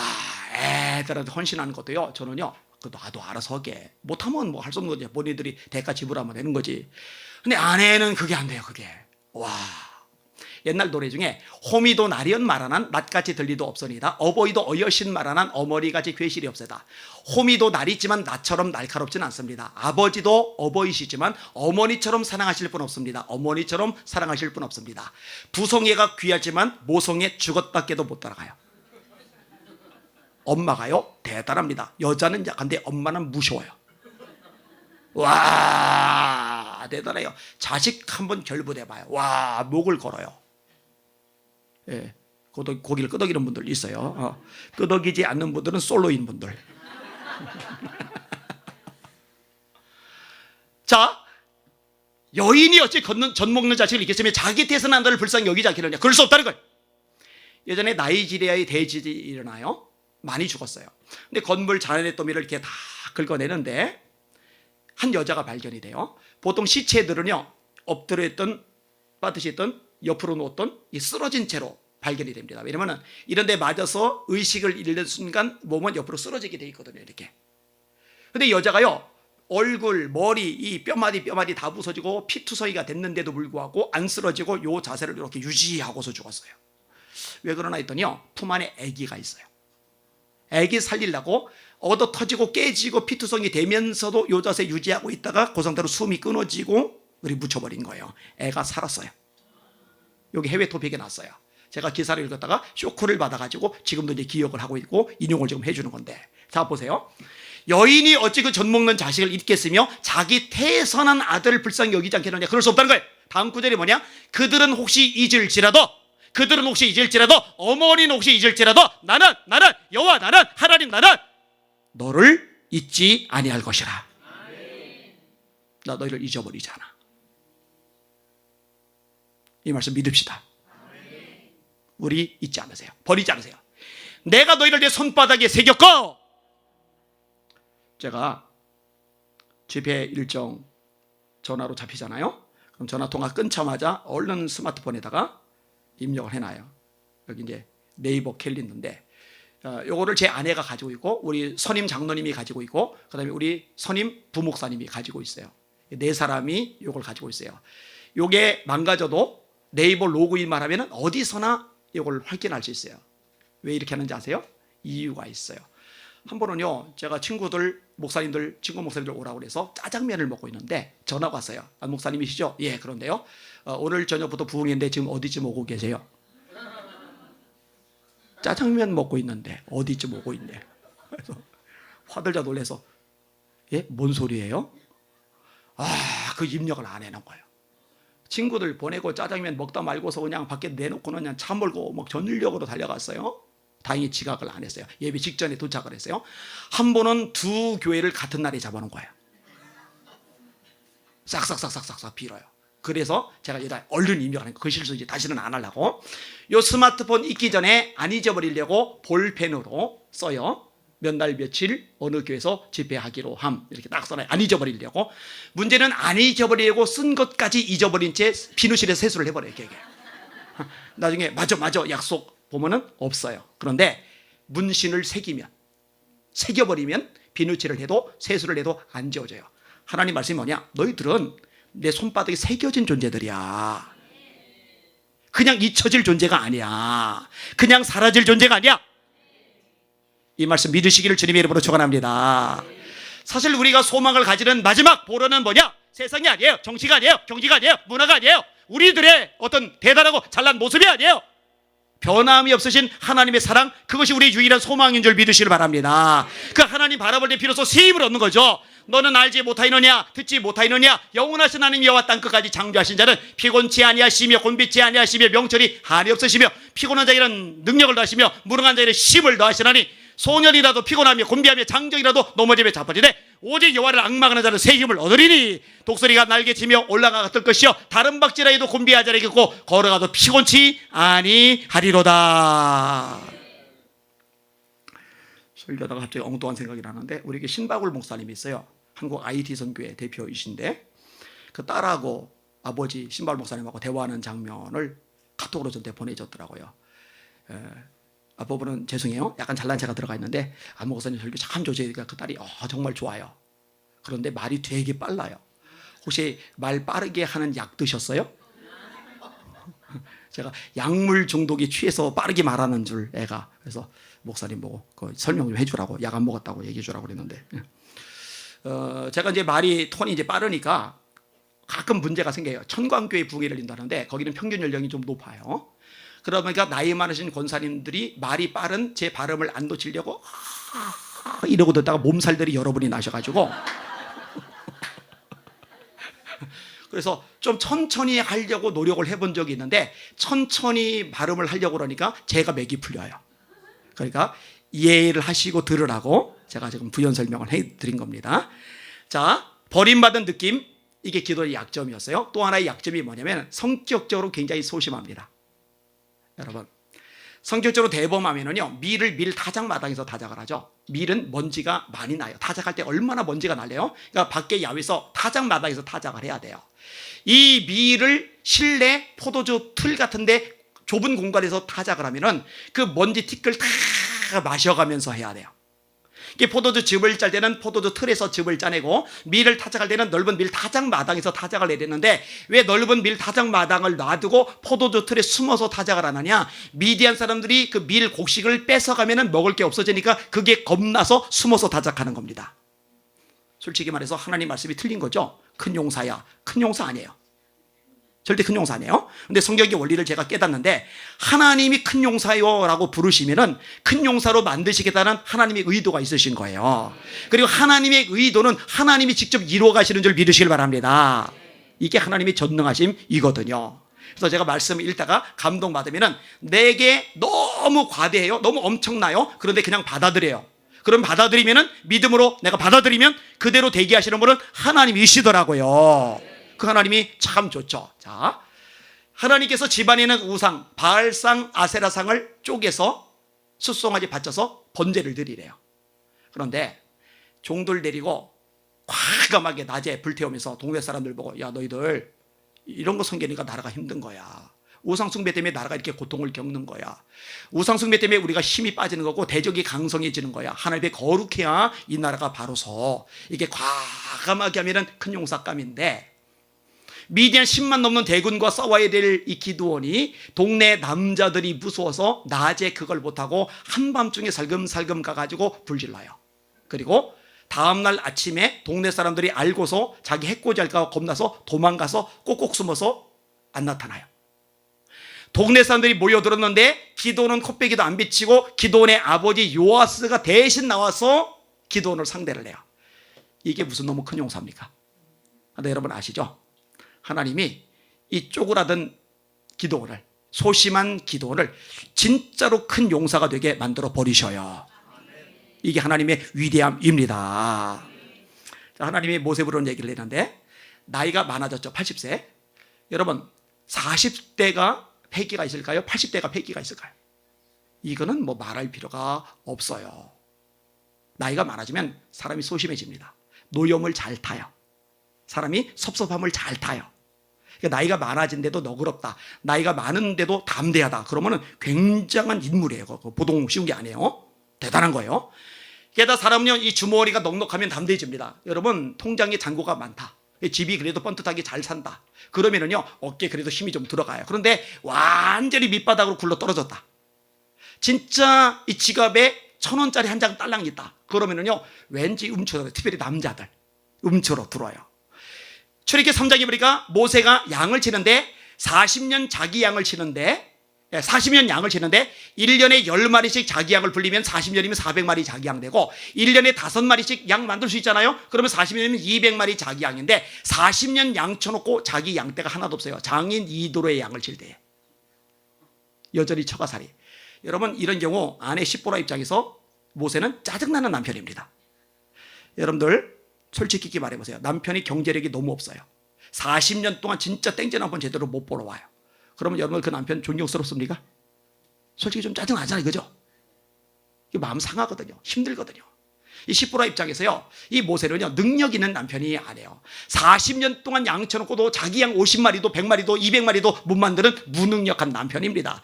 애들한테 헌신하는 것도요 저는요 나도 알아서 하게, 못하면 뭐 할 수 없는 거지. 본인들이 대가 지불하면 되는 거지. 근데 아내는 그게 안 돼요. 그게. 와, 옛날 노래 중에 호미도 나리언 말하난 낫같이 들리도 없으니이다. 어버이도 어여신 말하난 어머니같이 괴실이 없으다. 호미도 나리지만 나처럼 날카롭진 않습니다. 아버지도 어버이시지만 어머니처럼 사랑하실 분 없습니다. 어머니처럼 사랑하실 분 없습니다. 부송이가 귀하지만 모송이 죽었다께도 못 따라가요. 엄마가요 대단합니다. 여자는 약한데 엄마는 무서워요. 와, 대단해요. 자식 한번 결부돼봐요. 와, 목을 걸어요. 예, 고기를 끄덕이는 분들 있어요. 끄덕이지 않는 분들은 솔로인 분들. 자, 여인이 어찌 젖 먹는 자식을 잊겠으며 자기 태어난 아들을 불쌍히 여기지 않겠느냐. 그럴 수 없다는 거예요. 예전에 나이지리아의 대지진이 일어나요. 많이 죽었어요. 근데 건물 잔해 더미를 이렇게 다 긁어내는데 한 여자가 발견이 돼요. 보통 시체들은요 엎드려 있던 빠듯이 있던 옆으로 누웠던 이 쓰러진 채로 발견이 됩니다. 왜냐하면 이런 데 맞아서 의식을 잃는 순간 몸은 옆으로 쓰러지게 돼 있거든요. 이렇게. 근데 여자가요 얼굴, 머리, 이 뼈마디 다 부서지고 피투성이가 됐는데도 불구하고 안 쓰러지고 요 자세를 이렇게 유지하고서 죽었어요. 왜 그러나 했더니요 품 안에 아기가 있어요. 아기 살리려고 얻어 터지고 깨지고 피투성이 되면서도 요 자세 유지하고 있다가 그 상태로 숨이 끊어지고 우리 묻혀버린 거예요. 애가 살았어요. 여기 해외 토픽에 났어요. 제가 기사를 읽었다가 쇼크를 받아가지고 지금도 이제 기억을 하고 있고 인용을 지금 해주는 건데, 자 보세요. 여인이 어찌 그 젖 먹는 자식을 잊겠으며 자기 태선한 아들을 불쌍히 여기지 않겠느냐. 그럴 수 없다는 거예요. 다음 구절이 뭐냐? 그들은 혹시 잊을지라도 어머니는 혹시 잊을지라도 나는 여호와 나는 하나님 나는 너를 잊지 아니할 것이라. 나 너희를 잊어버리지 않아. 이 말씀 믿읍시다. 우리 잊지 않으세요. 버리지 않으세요. 내가 너희를 내 손바닥에 새겼고, 제가 집회 일정 전화로 잡히잖아요. 그럼 전화 통화 끊자마자 얼른 스마트폰에다가 입력을 해놔요. 여기 이제 네이버 캘린더인데 요거를 제 아내가 가지고 있고 우리 선임 장로님이 가지고 있고 그다음에 우리 선임 부목사님이 가지고 있어요. 네 사람이 요걸 가지고 있어요. 요게 망가져도 네이버 로그인만 하면은 어디서나 이걸 확인할 수 있어요. 왜 이렇게 하는지 아세요? 이유가 있어요. 한 번은요 제가 친구 목사님들 오라고 그래서 짜장면을 먹고 있는데 전화가 왔어요. 목사님이시죠? 예, 그런데요 오늘 저녁부터 부흥인데 지금 어디쯤 오고 계세요? 짜장면 먹고 있는데 어디쯤 오고 있네. 그래서 화들자 놀래서 예? 뭔 소리예요? 그 입력을 안 해놓은 거예요. 친구들 보내고 짜장면 먹다 말고서 그냥 밖에 내놓고는 그냥 차 몰고 막 전력으로 달려갔어요. 다행히 지각을 안 했어요. 예배 직전에 도착을 했어요. 한 번은 두 교회를 같은 날에 잡아놓은 거예요. 싹싹 빌어요. 그래서 제가 여기다 얼른 입력하는 거. 그 실수 이제 다시는 안 하려고. 요 스마트폰 잊기 전에 안 잊어버리려고 볼펜으로 써요. 몇 날 며칠 어느 교회에서 집회하기로 함. 이렇게 딱 써놔요. 안 잊어버리려고. 문제는 안 잊어버리려고 쓴 것까지 잊어버린 채 비누실에 세수를 해버려요. 이게. 나중에 맞아 약속 보면은 없어요. 그런데 문신을 새겨버리면 비누칠을 해도 세수를 해도 안 지워져요. 하나님 말씀이 뭐냐? 너희들은 내 손바닥에 새겨진 존재들이야. 그냥 잊혀질 존재가 아니야. 그냥 사라질 존재가 아니야. 이 말씀 믿으시기를 주님의 이름으로 축원합니다. 사실 우리가 소망을 가지는 마지막 보루는 뭐냐? 세상이 아니에요. 정치가 아니에요. 경기가 아니에요. 문화가 아니에요. 우리들의 어떤 대단하고 잘난 모습이 아니에요. 변함이 없으신 하나님의 사랑, 그것이 우리의 유일한 소망인 줄 믿으시길 바랍니다. 그 하나님 바라볼 때 비로소 새 힘을 얻는 거죠. 너는 알지 못하이느냐 듣지 못하이느냐 영원하신 하나님 여호와 땅 끝까지 창조하신 자는 피곤치 아니하시며 곤비치 아니하시며 명철이 한이 없으시며 피곤한 자에게는 능력을 더하시며 무능한 자에게는 힘을 더하시나니 소년이라도 피곤하며 곤비하며 장정이라도 넘어지며 자빠지되 오직 여호와를 앙망하는 자는 새 힘을 얻으리니 독수리가 날개치며 올라가 뜰 것이요 다른 박지라에도 곤비하지 않겠고 걸어가도 피곤치 아니하리로다. 설교하다가 갑자기 엉뚱한 생각이 나는데 우리 신박울 목사님이 있어요. 한국 IT 선교회 대표이신데 그 딸하고 아버지 신박울 목사님하고 대화하는 장면을 카톡으로 저한테 보내줬더라고요. 앞부분은 죄송해요. 약간 잘난 체가 들어가 있는데 목사님 설교 참 좋으니까 그 딸이 정말 좋아요. 그런데 말이 되게 빨라요. 혹시 말 빠르게 하는 약 드셨어요? 제가 약물 중독에 취해서 빠르게 말하는 줄 애가. 그래서 목사님 보고 설명 좀 해주라고 약 안 먹었다고 얘기해 주라고 그랬는데 제가 이제 말이 톤이 이제 빠르니까 가끔 문제가 생겨요. 천광교회 부흥회를 인도하는데 거기는 평균 연령이 좀 높아요. 그러다 보니까 나이 많으신 권사님들이 말이 빠른 제 발음을 안 놓치려고 이러고 듣다가 몸살들이 여러분이 나셔가지고 그래서 좀 천천히 하려고 노력을 해본 적이 있는데 천천히 발음을 하려고 그러니까 제가 맥이 풀려요. 그러니까 이해를 하시고 들으라고 제가 지금 부연 설명을 해드린 겁니다. 자, 버림받은 느낌, 이게 기도의 약점이었어요. 또 하나의 약점이 뭐냐면 성격적으로 굉장히 소심합니다. 여러분, 성격적으로 대범하면은요 밀을 밀 타작마당에서 타작을 하죠. 밀은 먼지가 많이 나요. 타작할 때 얼마나 먼지가 날래요? 그러니까 밖에 야외에서 타작마당에서 타작을 해야 돼요. 이 밀을 실내 포도주 틀 같은데 좁은 공간에서 타작을 하면은 그 먼지 티끌 다 마셔가면서 해야 돼요. 이게 포도주 즙을 짤 때는 포도주 틀에서 즙을 짜내고 밀을 타작할 때는 넓은 밀 타작 마당에서 타작을 해야 되는데 왜 넓은 밀 타작 마당을 놔두고 포도주 틀에 숨어서 타작을 안 하냐? 미디안 사람들이 그 밀 곡식을 뺏어가면은 먹을 게 없어지니까 그게 겁나서 숨어서 타작하는 겁니다. 솔직히 말해서 하나님 말씀이 틀린 거죠. 큰 용사야. 큰 용사 아니에요. 절대 큰 용사 아니에요. 근데 성경의 원리를 제가 깨닫는데 하나님이 큰 용사요 라고 부르시면은 큰 용사로 만드시겠다는 하나님의 의도가 있으신 거예요. 그리고 하나님의 의도는 하나님이 직접 이루어 가시는 줄 믿으시길 바랍니다. 이게 하나님의 전능하심이거든요. 그래서 제가 말씀을 읽다가 감동받으면은 내게 너무 과대해요. 너무 엄청나요. 그런데 그냥 받아들여요. 그럼 받아들이면은 믿음으로 내가 받아들이면 그대로 되게 하시는 분은 하나님이시더라고요. 그 하나님이 참 좋죠. 자, 하나님께서 집안에 있는 우상, 바알상, 아세라상을 쪼개서 숫송아지 바쳐서 번제를 드리래요. 그런데 종들 데리고 과감하게 낮에 불태우면서 동네 사람들 보고 야 너희들 이런 거 섬기니까 나라가 힘든 거야. 우상 숭배 때문에 나라가 이렇게 고통을 겪는 거야. 우상 숭배 때문에 우리가 힘이 빠지는 거고 대적이 강성해지는 거야. 하나님의 거룩해야 이 나라가 바로 서. 이게 과감하게 하면은 큰 용사감인데 미디안 10만 넘는 대군과 싸워야 될 이 기드온이 동네 남자들이 무서워서 낮에 그걸 못하고 한밤중에 살금살금 가가지고 불질러요. 그리고 다음날 아침에 동네 사람들이 알고서 자기 해코지 할까 겁나서 도망가서 꼭꼭 숨어서 안 나타나요. 동네 사람들이 모여들었는데 기드온은 코빼기도 안 비치고 기드온의 아버지 요아스가 대신 나와서 기드온을 상대를 해요. 이게 무슨 너무 큰 용사입니까? 근데 여러분 아시죠? 하나님이 이 쪼그라든 기드온을, 소심한 기드온을 진짜로 큰 용사가 되게 만들어 버리셔요. 이게 하나님의 위대함입니다. 하나님이 모세 부르는 얘기를 했는데 나이가 많아졌죠. 80세. 여러분 40대가 패기가 있을까요? 80대가 패기가 있을까요? 이거는 뭐 말할 필요가 없어요. 나이가 많아지면 사람이 소심해집니다. 노염을 잘 타요. 사람이 섭섭함을 잘 타요. 그러니까 나이가 많아진데도 너그럽다. 나이가 많은데도 담대하다. 그러면 굉장한 인물이에요. 보통 쉬운 게 아니에요. 대단한 거예요. 게다가 사람은요, 이 주머니가 넉넉하면 담대해집니다. 여러분, 통장에 잔고가 많다. 집이 그래도 뻔듯하게 잘 산다. 그러면은요, 어깨에 그래도 힘이 좀 들어가요. 그런데 완전히 밑바닥으로 굴러 떨어졌다. 진짜 이 지갑에 1,000원짜리 한 장 딸랑 있다. 그러면은요, 왠지 음초로, 특별히 남자들, 음초로 들어와요. 출애굽기 3장에 보니까 모세가 양을 치는데 40년 자기 양을 치는데 40년 양을 치는데 1년에 10마리씩 자기 양을 불리면 40년이면 400마리 자기 양 되고 1년에 5마리씩 양 만들 수 있잖아요. 그러면 40년이면 200마리 자기 양인데 40년 양 쳐놓고 자기 양떼가 하나도 없어요. 장인 이도로의 양을 칠 때 여전히 처가살이. 여러분 이런 경우 아내 십보라 입장에서 모세는 짜증나는 남편입니다. 여러분들 솔직히 말해보세요. 남편이 경제력이 너무 없어요. 40년 동안 진짜 땡전 한번 제대로 못 보러 와요. 그러면 여러분 그 남편 존경스럽습니까? 솔직히 좀 짜증나잖아요. 그죠? 이게 마음 상하거든요. 힘들거든요. 이 십보라 입장에서요, 이 모세는요, 능력 있는 남편이 아니에요. 40년 동안 양 쳐놓고도 자기 양 50마리도 100마리도 200마리도 못 만드는 무능력한 남편입니다.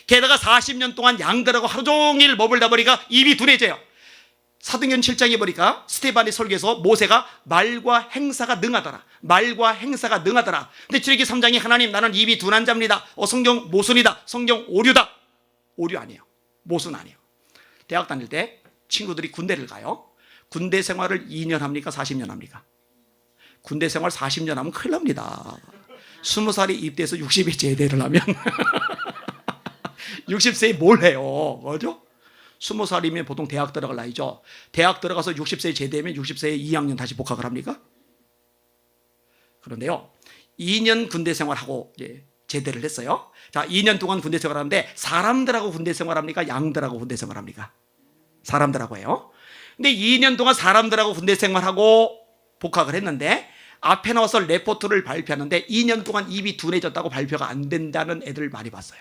게다가 40년 동안 양들하고 하루 종일 머물다 보니까 입이 둔해져요. 사도행전 7장에 보니까 스데반의 설교에서 모세가 말과 행사가 능하더라. 말과 행사가 능하더라. 근데 출애굽기 3장에 하나님 나는 입이 둔한 자입니다. 성경 모순이다. 성경 오류다. 오류 아니에요. 모순 아니에요. 대학 다닐 때 친구들이 군대를 가요. 군대 생활을 2년 합니까? 40년 합니까? 군대 생활 40년 하면 큰일 납니다. 20살이 입대해서 60에 제대를 하면 60세에 뭘 해요? 그죠? 20살이면 보통 대학 들어갈 나이죠. 대학 들어가서 60세에 제대하면 60세에 2학년 다시 복학을 합니까? 그런데요, 2년 군대 생활하고 제대를 했어요. 자, 2년 동안 군대 생활하는데 사람들하고 군대 생활합니까? 양들하고 군대 생활합니까? 사람들하고 해요. 근데 2년 동안 사람들하고 군대 생활하고 복학을 했는데 앞에 나와서 레포트를 발표하는데 2년 동안 입이 둔해졌다고 발표가 안 된다는 애들 많이 봤어요.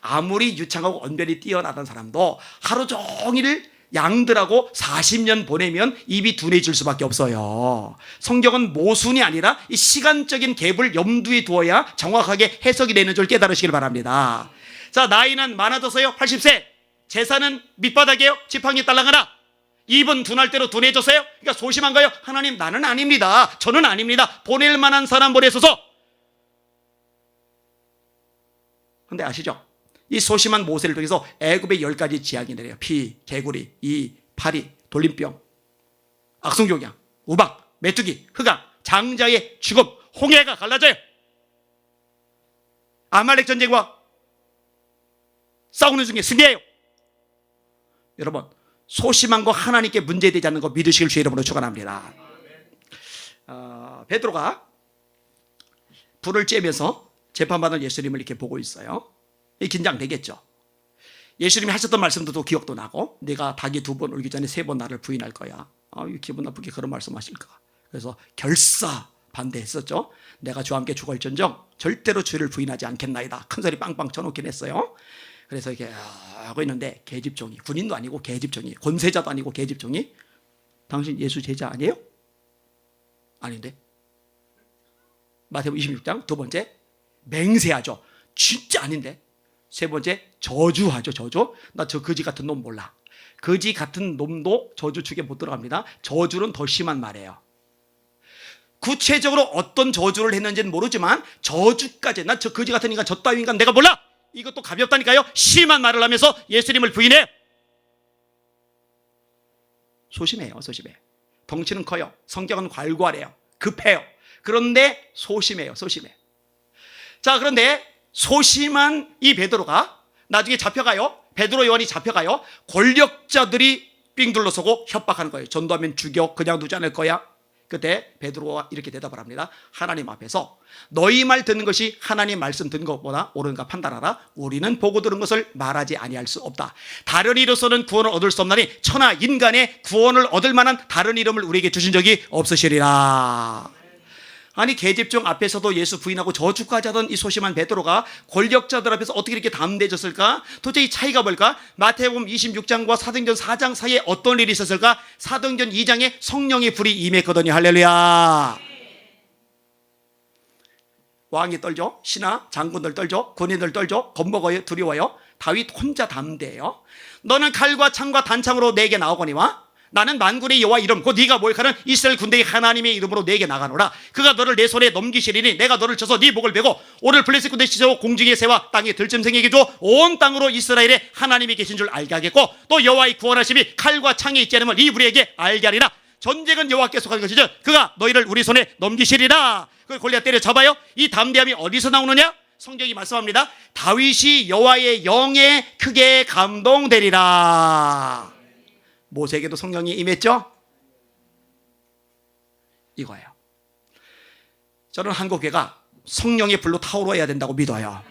아무리 유창하고 언변이 뛰어나던 사람도 하루 종일 양들하고 40년 보내면 입이 둔해질 수밖에 없어요. 성경은 모순이 아니라 이 시간적인 갭을 염두에 두어야 정확하게 해석이 되는 줄 깨달으시길 바랍니다. 자, 나이는 많아졌어요. 80세. 재산은 밑바닥이에요. 지팡이 딸랑하나. 입은 둔할 대로 둔해졌어요. 그러니까 소심한가요? 하나님, 나는 아닙니다. 저는 아닙니다. 보낼 만한 사람 보내소서. 근데 아시죠? 이 소심한 모세를 통해서 애굽의 10가지 재앙이 내려요. 피, 개구리, 이, 파리, 돌림병, 악성종양, 우박, 메뚜기, 흑암, 장자의 죽음, 홍해가 갈라져요. 아말렉 전쟁과 싸우는 중에 승리해요. 여러분, 소심한 거 하나님께 문제되지 않는 거 믿으시길 주의 이름으로 축원합니다. 베드로가 불을 쬐면서 재판받은 예수님을 이렇게 보고 있어요. 긴장되겠죠. 예수님이 하셨던 말씀도 기억도 나고, 내가 닭이 2번 울기 전에 3번 나를 부인할 거야. 기분 나쁘게 그런 말씀하실까. 그래서 결사 반대했었죠. 내가 주와 함께 죽을전정 절대로 주를 부인하지 않겠나이다. 큰 소리 빵빵 쳐놓긴 했어요. 그래서 이렇게 하고 있는데 계집종이, 군인도 아니고 계집종이, 권세자도 아니고 계집종이, 당신 예수 제자 아니에요? 아닌데. 마태복음 26장 2번째 맹세하죠. 진짜 아닌데. 3번째 저주하죠. 저주. 나 저 거지 같은 놈 몰라. 거지 같은 놈도 저주 축에 못 들어갑니다. 저주는 더 심한 말이에요. 구체적으로 어떤 저주를 했는지는 모르지만 저주까지, 나 저 거지 같은 인간, 저 따위 인간 내가 몰라. 이것도 가볍다니까요. 심한 말을 하면서 예수님을 부인해. 소심해요. 소심해. 덩치는 커요. 성격은 괄괄해요. 급해요. 그런데 소심해요. 소심해. 자, 그런데 소심한 이 베드로가 나중에 잡혀가요. 베드로 요한이 잡혀가요. 권력자들이 삥 둘러서고 협박하는 거예요. 전도하면 죽여, 그냥 두지 않을 거야. 그때 베드로가 이렇게 대답을 합니다. 하나님 앞에서 너희 말 듣는 것이 하나님 말씀 듣는 것보다 옳은가 판단하라. 우리는 보고 들은 것을 말하지 아니할 수 없다. 다른 이로서는 구원을 얻을 수 없나니 천하 인간의 구원을 얻을 만한 다른 이름을 우리에게 주신 적이 없으시리라. 아니, 계집종 앞에서도 예수 부인하고 저주까지 하던 이 소심한 베드로가 권력자들 앞에서 어떻게 이렇게 담대해졌을까? 도대체 이 차이가 뭘까? 마태복음 26장과 사도행전 4장 사이에 어떤 일이 있었을까? 사도행전 2장에 성령의 불이 임했거든요. 할렐루야. 왕이 떨죠. 신하 장군들 떨죠. 군인들 떨죠. 겁먹어요. 두려워요. 다윗 혼자 담대해요. 너는 칼과 창과 단창으로 내게 나오거니와 나는 만군의 여호와 이름 곧 네가 모욕하는 이스라엘 군대의 하나님의 이름으로 내게 나가노라. 그가 너를 내 손에 넘기시리니 내가 너를 쳐서 네 목을 베고 오늘 블레셋 군대 찢어 공중의 새와 땅에 들짐승에게 줘 온 땅으로 이스라엘의 하나님이 계신 줄 알게 하겠고 또 여호와의 구원하심이 칼과 창에 있지 않음을 이 우리에게 알게 하리라. 전쟁은 여호와께 속한 것이죠. 그가 너희를 우리 손에 넘기시리라. 그걸 골리앗 때려 잡아요. 이 담대함이 어디서 나오느냐? 성경이 말씀합니다. 다윗이 여호와의 영에 크게 감동되리라. 모세에게도 성령이 임했죠? 이거예요. 저는 한국교회가 성령의 불로 타오르어야 된다고 믿어요.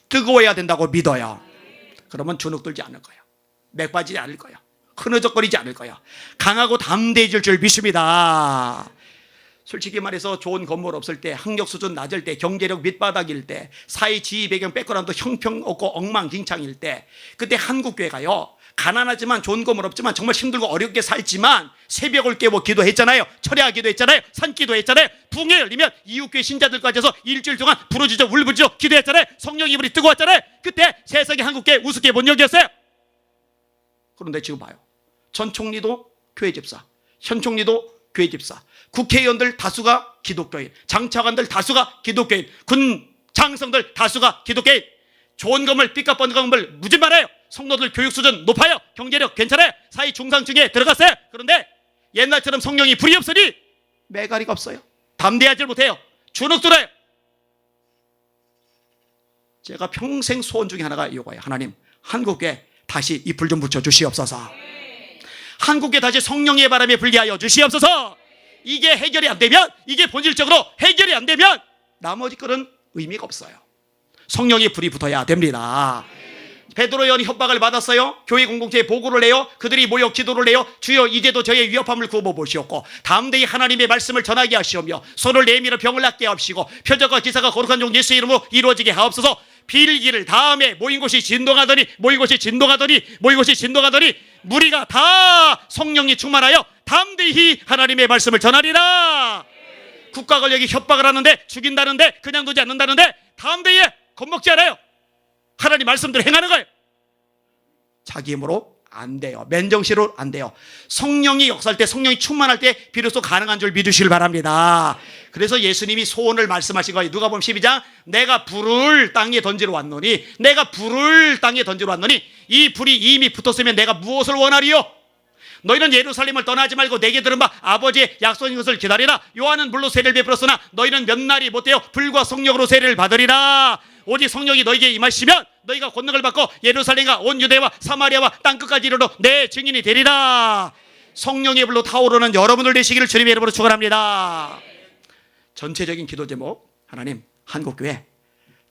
뜨거워야 된다고 믿어요. 그러면 주눅들지 않을 거예요. 맥 빠지지 않을 거예요. 흐느적거리지 않을 거예요. 강하고 담대해질 줄 믿습니다. 솔직히 말해서 좋은 건물 없을 때, 학력 수준 낮을 때, 경제력 밑바닥일 때, 사회 지위 배경 백그라운드 형편없고 엉망진창일 때, 그때 한국교회가요, 가난하지만 좋은 건물 없지만 정말 힘들고 어렵게 살지만 새벽을 깨워 기도했잖아요. 철야 기도했잖아요. 산기도 했잖아요. 붕에 열리면 이웃교회 신자들까지 해서 일주일 동안 부르짖어 울부짖어 기도했잖아요. 성령의 불이 뜨거웠잖아요. 그때 세상의 한국교회 우습게 못 여겼어요. 그런데 지금 봐요. 전 총리도 교회 집사, 현 총리도 교회 집사, 국회의원들 다수가 기독교인, 장차관들 다수가 기독교인, 군 장성들 다수가 기독교인. 좋은 건물, 삐까 뻔한 건물 무지 많아요. 성도들 교육 수준 높아요. 경제력 괜찮아요. 사회 중상층에 들어갔어요. 그런데 옛날처럼 성령이 불이 없으니 매가리가 없어요. 담대하지 못해요. 주눅들어요. 제가 평생 소원 중에 하나가 이거예요. 하나님, 한국에 다시 이 불 좀 붙여 주시옵소서. 한국에 다시 성령의 바람에 불게 하여 주시옵소서. 이게 해결이 안 되면, 이게 본질적으로 해결이 안 되면 나머지 거는 의미가 없어요. 성령의 불이 붙어야 됩니다. 베드로 요한이 협박을 받았어요. 교회 공동체에 보고를 해요. 그들이 모여 기도를 해요. 주여, 이제도 저의 위협함을 구워보시옵고 담대히 하나님의 말씀을 전하게 하시오며 손을 내밀어 병을 낫게 하옵시고 표적과 기사가 거룩한 종 예수의 이름으로 이루어지게 하옵소서. 빌기를 다음에 모인 곳이 진동하더니 무리가 다 성령이 충만하여 담대히 하나님의 말씀을 전하리라. 국가 권력이 협박을 하는데, 죽인다는데, 그냥 두지 않는다는데 담대히 겁먹지 않아요. 하나님 말씀대로 행하는 거예요. 자기 힘으로 안 돼요. 맨정신으로 안 돼요. 성령이 역사할 때, 성령이 충만할 때 비로소 가능한 줄 믿으시길 바랍니다. 그래서 예수님이 소원을 말씀하신 거예요. 누가복음 12장, 내가 불을 땅에 던지러 왔노니, 이 불이 이미 붙었으면 내가 무엇을 원하리요? 너희는 예루살렘을 떠나지 말고 내게 들은 바 아버지의 약속인 것을 기다리라. 요한은 물로 세례를 베풀었으나 너희는 몇 날이 못되어 불과 성령으로 세례를 받으리라. 오직 성령이 너희에게 임하시면 너희가 권능을 받고 예루살렘과 온 유대와 사마리아와 땅끝까지 이르러 내 증인이 되리라. 성령의 불로 타오르는 여러분들 되시기를 주님의 이름으로 축원합니다. 전체적인 기도 제목, 하나님, 한국교회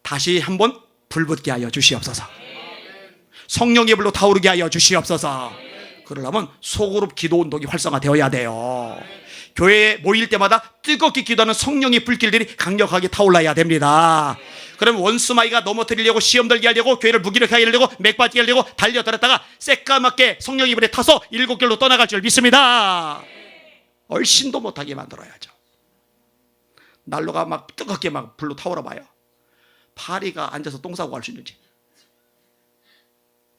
다시 한번 불붙게 하여 주시옵소서. 성령의 불로 타오르게 하여 주시옵소서. 그러려면 소그룹 기도 운동이 활성화되어야 돼요. 교회에 모일 때마다 뜨겁게 기도하는 성령의 불길들이 강력하게 타올라야 됩니다. 그러면 원수마이가 넘어뜨리려고, 시험 들게 하려고, 교회를 무기력하게 하려고, 맥 빠지게 하려고 달려들었다가 새까맣게 성령의 불에 타서 7길로 떠나갈 줄 믿습니다. 얼씬도 못하게 만들어야죠. 난로가 막 뜨겁게 막 불로 타오라 봐요. 파리가 앉아서 똥 싸고 갈 수 있는지.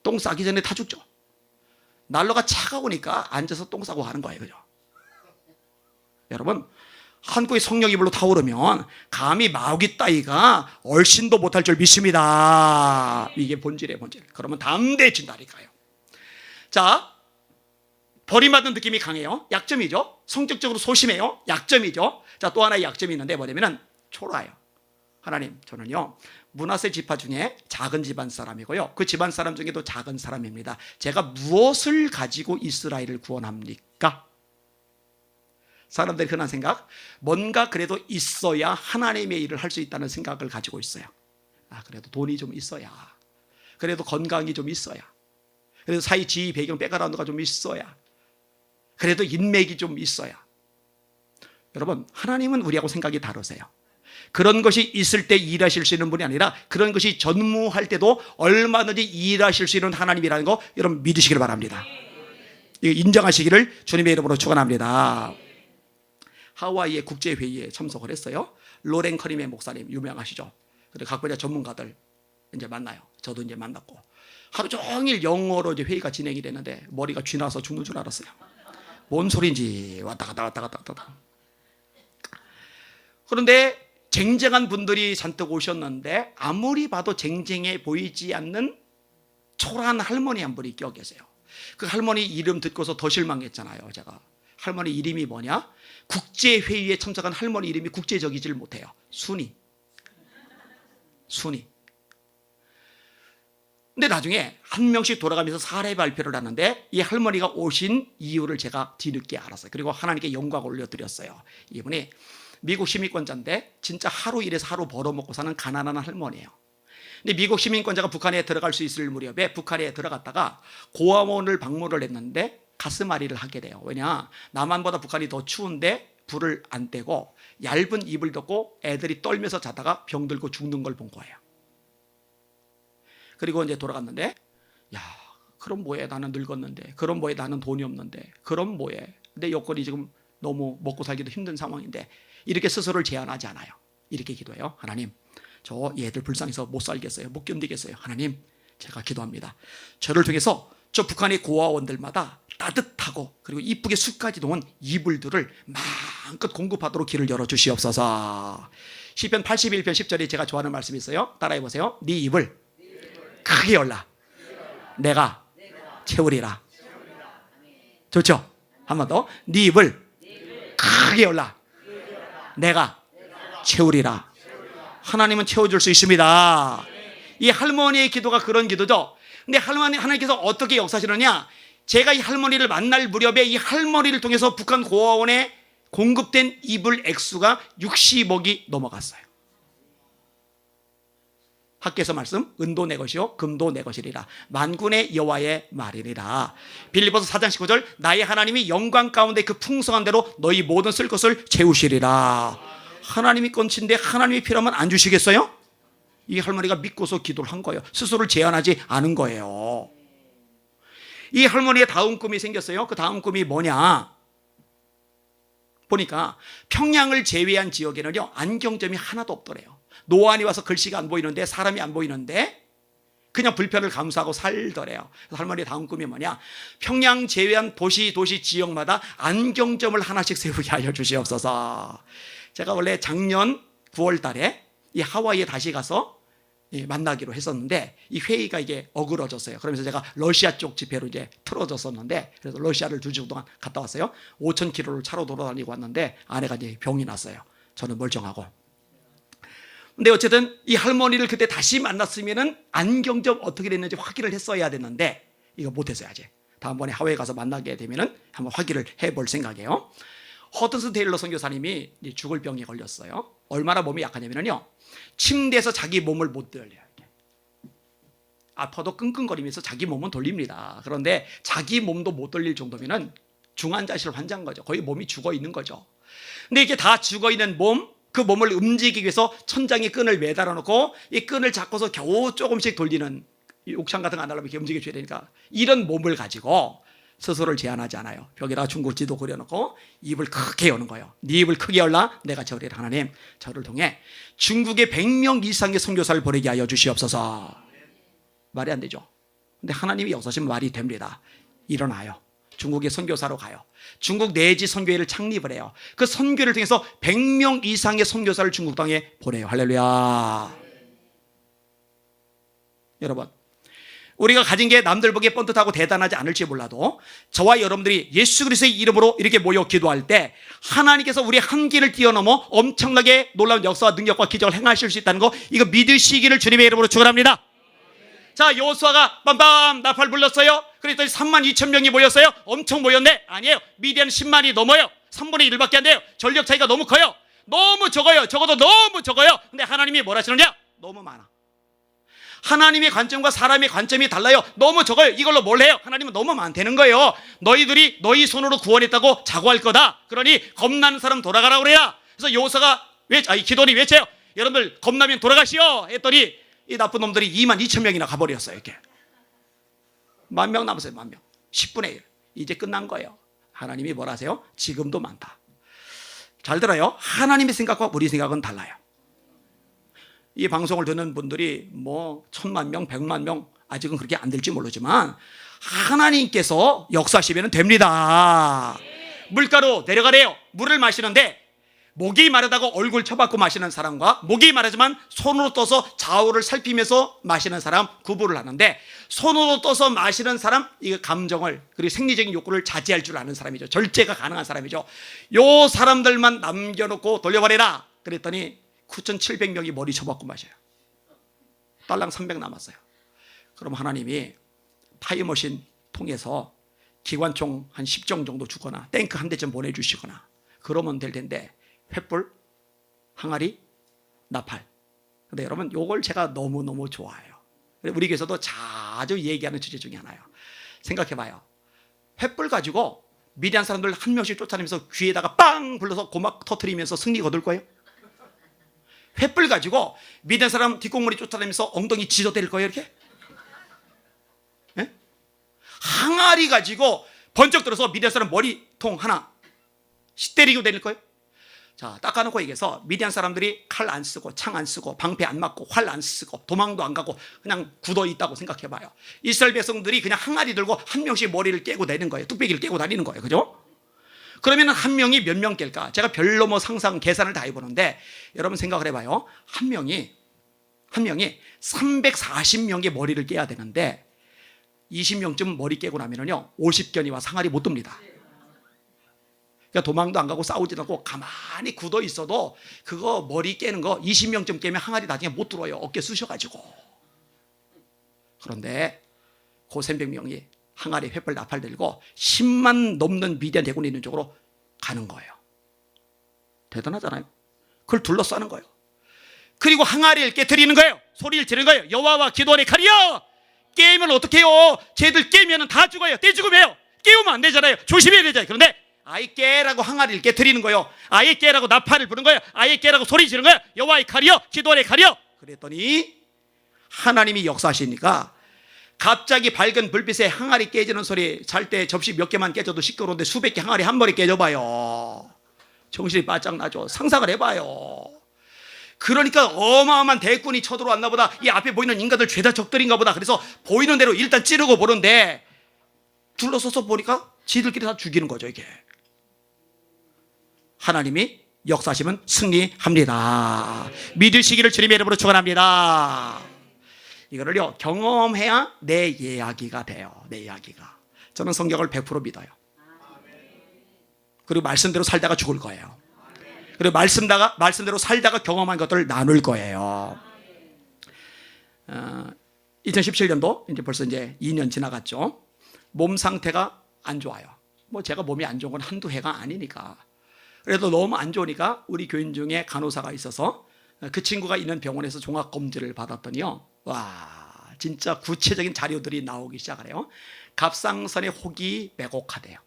똥 싸기 전에 타 죽죠. 난로가 차가우니까 앉아서 똥 싸고 하는 거예요. 그죠? 여러분, 한국의 성령이 불로 타오르면 감히 마귀 따위가 얼씬도 못할 줄 믿습니다. 이게 본질이에요, 본질. 그러면 담대해진다니까요. 자, 버림받는 느낌이 강해요. 약점이죠. 성격적으로 소심해요. 약점이죠. 자, 또 하나의 약점이 있는데 뭐냐면 초라해요. 하나님, 저는요, 문하세 지파 중에 작은 집안 사람이고요, 그 집안 사람 중에도 작은 사람입니다. 제가 무엇을 가지고 이스라엘을 구원합니까? 사람들이 흔한 생각, 뭔가 그래도 있어야 하나님의 일을 할 수 있다는 생각을 가지고 있어요. 그래도 돈이 좀 있어야, 그래도 건강이 좀 있어야, 그래도 사회 지위 배경 백그라운드가 좀 있어야, 그래도 인맥이 좀 있어야. 여러분, 하나님은 우리하고 생각이 다르세요. 그런 것이 있을 때 일하실 수 있는 분이 아니라 그런 것이 전무할 때도 얼마든지 일하실 수 있는 하나님이라는 거 여러분 믿으시길 바랍니다. 이거 인정하시기를 주님의 이름으로 축원합니다. 하와이의 국제회의에 참석을 했어요. 로렌 커리메 목사님 유명하시죠. 그리고 각 분야 전문가들 이제 만나요. 저도 이제 만났고 하루 종일 영어로 이제 회의가 진행이 되는데 머리가 쥐나서 죽는 줄 알았어요. 뭔 소리인지 왔다 갔다. 그런데 쟁쟁한 분들이 잔뜩 오셨는데 아무리 봐도 쟁쟁해 보이지 않는 초라한 할머니 한 분이 껴 계세요. 그 할머니 이름 듣고서 더 실망했잖아요. 제가 할머니 이름이 뭐냐? 국제회의에 참석한 할머니 이름이 국제적이질 못해요. 순이. 순위. 근데 나중에 한 명씩 돌아가면서 사례 발표를 하는데 이 할머니가 오신 이유를 제가 뒤늦게 알았어요. 그리고 하나님께 영광을 올려드렸어요. 이분이 미국 시민권자인데 진짜 하루 일해서 하루 벌어먹고 사는 가난한 할머니예요. 근데 미국 시민권자가 북한에 들어갈 수 있을 무렵에 북한에 들어갔다가 고아원을 방문을 했는데 가슴앓이를 하게 돼요. 왜냐, 남한보다 북한이 더 추운데 불을 안 떼고 얇은 이불 덮고 애들이 떨면서 자다가 병들고 죽는 걸 본 거예요. 그리고 이제 돌아갔는데, 야, 그럼 뭐해? 나는 늙었는데. 그럼 뭐해? 나는 돈이 없는데. 그럼 뭐해? 내 여건이 지금 너무 먹고 살기도 힘든 상황인데. 이렇게 스스로를 제한하지 않아요. 이렇게 기도해요. 하나님, 저 얘들 불쌍해서 못 살겠어요. 못 견디겠어요. 하나님, 제가 기도합니다. 저를 통해서 저 북한의 고아원들마다 따뜻하고 그리고 이쁘게 숲까지 놓은 이불들을 마음껏 공급하도록 길을 열어주시옵소서. 시편 81편 10절에 제가 좋아하는 말씀이 있어요. 따라해 보세요. 네 입을 크게 열라. 내가 채우리라. 좋죠? 한 번 더. 네 입을 크게 열라. 내가 채우리라. 하나님은 채워줄 수 있습니다. 이 할머니의 기도가 그런 기도죠. 근데 하나님께서 어떻게 역사하시느냐? 제가 이 할머니를 만날 무렵에 이 할머니를 통해서 북한 고아원에 공급된 이불 액수가 60억이 넘어갔어요. 학교에서 말씀, 은도 내 것이요 금도 내 것이리라. 만군의 여호와의 말이리라. 빌립보서 4장 19절, 나의 하나님이 영광 가운데 그 풍성한 대로 너희 모든 쓸 것을 채우시리라. 하나님이 건친데 하나님이 필요하면 안 주시겠어요? 이 할머니가 믿고서 기도를 한 거예요. 스스로를 제한하지 않은 거예요. 이 할머니의 다음 꿈이 생겼어요. 그 다음 꿈이 뭐냐? 보니까 평양을 제외한 지역에는요, 안경점이 하나도 없더래요. 노안이 와서 글씨가 안 보이는데, 사람이 안 보이는데 그냥 불편을 감수하고 살더래요. 그래서 할머니의 다음 꿈이 뭐냐? 평양 제외한 도시 지역마다 안경점을 하나씩 세우게 하여 주시옵소서. 제가 원래 작년 9월 달에 이 하와이에 다시 가서 만나기로 했었는데 이 회의가 이게 어그러졌어요. 그러면서 제가 러시아 쪽 집회로 이제 틀어졌었는데, 그래서 러시아를 2주 동안 갔다 왔어요. 5,000km를 차로 돌아다니고 왔는데 아내가 이제 병이 났어요. 저는 멀쩡하고. 근데 어쨌든 이 할머니를 그때 다시 만났으면은 안경점 어떻게 됐는지 확인을 했어야 됐는데 이거 못했어요. 아직. 다음번에 하와이 가서 만나게 되면은 한번 확인을 해볼 생각이에요. 허든스 테일러 선교사님이 죽을 병에 걸렸어요. 얼마나 몸이 약하냐면요, 침대에서 자기 몸을 못 돌려요. 아파도 끙끙거리면서 자기 몸은 돌립니다. 그런데 자기 몸도 못 돌릴 정도면은 중환자실 환자인 거죠. 거의 몸이 죽어 있는 거죠. 근데 이게 다 죽어 있는 몸, 그 몸을 움직이기 위해서 천장에 끈을 매달아 놓고 이 끈을 잡고서 겨우 조금씩 돌리는, 옥상 같은 거 안 하려면 이렇게 움직여줘야 되니까, 이런 몸을 가지고 스스로를 제한하지 않아요. 벽에다가 중국지도 그려놓고 입을 크게 여는 거예요. 네 입을 크게 열라. 내가 채우리라. 하나님, 저를 통해 중국에 100명 이상의 선교사를 보내게 하여 주시옵소서. 말이 안 되죠. 근데 하나님이 역사하시면 말이 됩니다. 일어나요. 중국에 선교사로 가요. 중국 내지 선교회를 창립을 해요. 그 선교를 통해서 100명 이상의 선교사를 중국 땅에 보내요. 할렐루야. 여러분, 우리가 가진 게 남들 보기에 뻔듯하고 대단하지 않을지 몰라도 저와 여러분들이 예수 그리스도의 이름으로 이렇게 모여 기도할 때 하나님께서 우리의 한계를 뛰어넘어 엄청나게 놀라운 역사와 능력과 기적을 행하실 수 있다는 거, 이거 믿으시기를 주님의 이름으로 축원합니다. 자, 여호수아가 빰빰 나팔 불렀어요. 그랬더니 32,000명이 모였어요. 엄청 모였네? 아니에요. 미디안 10만이 넘어요. 3분의 1밖에 안 돼요. 전력 차이가 너무 커요. 너무 적어요. 적어도 너무 적어요. 근데 하나님이 뭐라 하시느냐? 너무 많아. 하나님의 관점과 사람의 관점이 달라요. 너무 적어요. 이걸로 뭘 해요? 하나님은 너무 많다는 거예요. 너희들이 너희 손으로 구원했다고 자고할 거다. 그러니 겁나는 사람 돌아가라 그래야. 그래서 여호수아가 기도원이 외쳐요. 여러분들 겁나면 돌아가시오 했더니 이 나쁜 놈들이 22,000명이나 가버렸어요. 이렇게 10,000명 남았어요. 10,000명. 10분의 1. 이제 끝난 거예요. 하나님이 뭐라 하세요? 지금도 많다. 잘 들어요. 하나님의 생각과 우리 생각은 달라요. 이 방송을 듣는 분들이 뭐 1,000,000명, 100,000명 아직은 그렇게 안 될지 모르지만 하나님께서 역사하시면 됩니다. 물가로 내려가래요. 물을 마시는데 목이 마르다고 얼굴 쳐박고 마시는 사람과 목이 마르지만 손으로 떠서 좌우를 살피면서 마시는 사람 구분을 하는데, 손으로 떠서 마시는 사람, 이 감정을 그리고 생리적인 욕구를 자제할 줄 아는 사람이죠. 절제가 가능한 사람이죠. 요 사람들만 남겨놓고 돌려버려라 그랬더니 9,700명이 머리 쳐박고 마셔요. 딸랑 300 남았어요. 그럼 하나님이 타임머신 통해서 기관총 한 10정 정도 주거나 탱크 한 대쯤 보내주시거나 그러면 될 텐데, 횃불, 항아리, 나팔. 근데 여러분, 요걸 제가 너무너무 좋아해요. 우리 교회에서도 자주 얘기하는 주제 중에 하나예요. 생각해봐요. 횃불 가지고 미디안 사람들 한 명씩 쫓아내면서 귀에다가 빵 불러서 고막 터트리면서 승리 거둘 거예요? 횃불 가지고 미디안 사람 뒷공무니 쫓아내면서 엉덩이 지져 때릴 거예요, 이렇게? 네? 항아리 가지고 번쩍 들어서 미디안 사람 머리통 하나 때리고 내릴 거예요? 자, 닦아놓고 얘기해서 미디안 사람들이 칼 안 쓰고 창 안 쓰고 방패 안 맞고 활 안 쓰고 도망도 안 가고 그냥 굳어 있다고 생각해봐요. 이스라엘 백성들이 그냥 항아리 들고 한 명씩 머리를 깨고 내는 거예요. 뚝배기를 깨고 다니는 거예요. 그죠? 그러면 한 명이 몇 명 깰까? 제가 별로 뭐 상상 계산을 다 해보는데, 여러분 생각을 해봐요. 한 명이 340명의 머리를 깨야 되는데 20명쯤 머리 깨고 나면은요 50견이와 항아리 못 듭니다. 그러니까 도망도 안 가고 싸우지도 않고 가만히 굳어 있어도 그거 머리 깨는 거 20명쯤 깨면 항아리 나중에 못 들어요. 어깨 쑤셔가지고. 그런데 그 300명이 항아리, 횃불, 나팔 들고 10만 넘는 미디안 대군이 있는 쪽으로 가는 거예요. 대단하잖아요. 그걸 둘러싸는 거예요. 그리고 항아리를 깨트리는 거예요. 소리를 지르는 거예요. 여호와와 기도하니 가리여! 깨면 어떻게 해요? 쟤들 깨면 다 죽어요. 떼죽음해요. 깨우면 안 되잖아요. 조심해야 되잖아요. 그런데 아예 깨라고 항아리를 깨트리는 거예요. 아예 깨라고 나팔을 부는 거예요. 아예 깨라고 소리 지르는 거예요. 여호와의 가리여! 기도하니 가리여! 그랬더니 하나님이 역사하시니까 갑자기 밝은 불빛에 항아리 깨지는 소리, 잘 때 접시 몇 개만 깨져도 시끄러운데 수백 개 항아리 한 번에 깨져봐요. 정신이 바짝 나죠. 상상을 해봐요. 그러니까 어마어마한 대군이 쳐들어왔나 보다. 이 앞에 보이는 인간들 죄다 적들인가 보다. 그래서 보이는 대로 일단 찌르고 보는데 둘러서서 보니까 지들끼리 다 죽이는 거죠. 이게 하나님이 역사하시면 승리합니다. 믿으시기를 주님의 이름으로 축원합니다. 이거를요 경험해야 내 이야기가 돼요. 내 이야기가. 저는 성경을 100% 믿어요. 그리고 말씀대로 살다가 죽을 거예요. 그리고 말씀대로 살다가 경험한 것들을 나눌 거예요. 2017년도 이제 벌써 이제 2년 지나갔죠. 몸 상태가 안 좋아요. 뭐 제가 몸이 안 좋은 건 한두 해가 아니니까. 그래도 너무 안 좋으니까 우리 교인 중에 간호사가 있어서 그 친구가 있는 병원에서 종합검진을 받았더니요, 와, 진짜 구체적인 자료들이 나오기 시작해요. 갑상선의 혹이 왜곡하대요.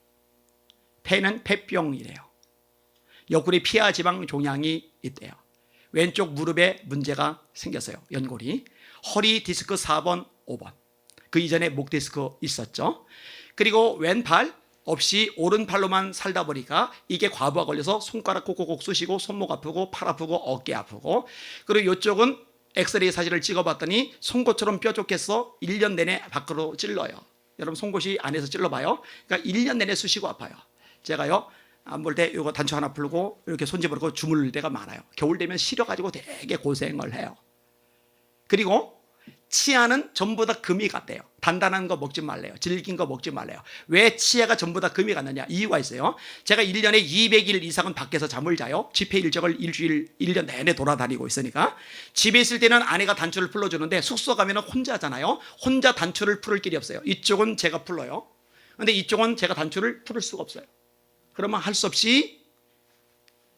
폐는 폐병이래요. 옆구리 피하 지방 종양이 있대요. 왼쪽 무릎에 문제가 생겼어요. 연골이. 허리 디스크 4번, 5번. 그 이전에 목 디스크 있었죠. 그리고 왼팔 없이 오른팔로만 살다 보니까 이게 과부하 걸려서 손가락 꼭꼭꼭 쑤시고 손목 아프고 팔 아프고 어깨 아프고, 그리고 이쪽은 엑스레이 사진을 찍어봤더니 송곳처럼 뾰족해서 1년 내내 밖으로 찔러요. 여러분 송곳이 안에서 찔러봐요. 그러니까 1년 내내 쑤시고 아파요. 제가요 안 볼 때 이거 단추 하나 풀고 이렇게 손집어놓고 주무를 때가 많아요. 겨울 되면 시려가지고 되게 고생을 해요. 그리고 치아는 전부 다 금이 같대요. 단단한 거 먹지 말래요. 질긴 거 먹지 말래요. 왜 치아가 전부 다 금이 같느냐? 이유가 있어요. 제가 1년에 200일 이상은 밖에서 잠을 자요. 집회 일정을 일주일 1년 내내 돌아다니고 있으니까. 집에 있을 때는 아내가 단추를 풀어주는데 숙소 가면 혼자잖아요. 혼자 단추를 풀을 길이 없어요. 이쪽은 제가 풀어요. 근데 이쪽은 제가 단추를 풀을 수가 없어요. 그러면 할 수 없이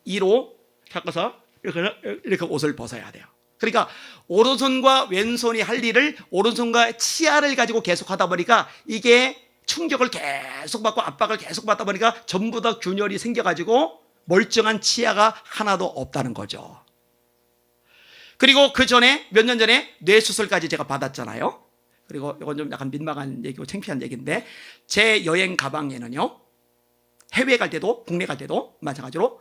2로 깎아서 이렇게 옷을 벗어야 돼요. 그러니까 오른손과 왼손이 할 일을 오른손과 치아를 가지고 계속 하다 보니까 이게 충격을 계속 받고 압박을 계속 받다 보니까 전부 다 균열이 생겨가지고 멀쩡한 치아가 하나도 없다는 거죠. 그리고 그 전에 몇 년 전에 뇌수술까지 제가 받았잖아요. 그리고 이건 좀 약간 민망한 얘기고 창피한 얘기인데, 제 여행 가방에는요 해외 갈 때도 국내 갈 때도 마찬가지로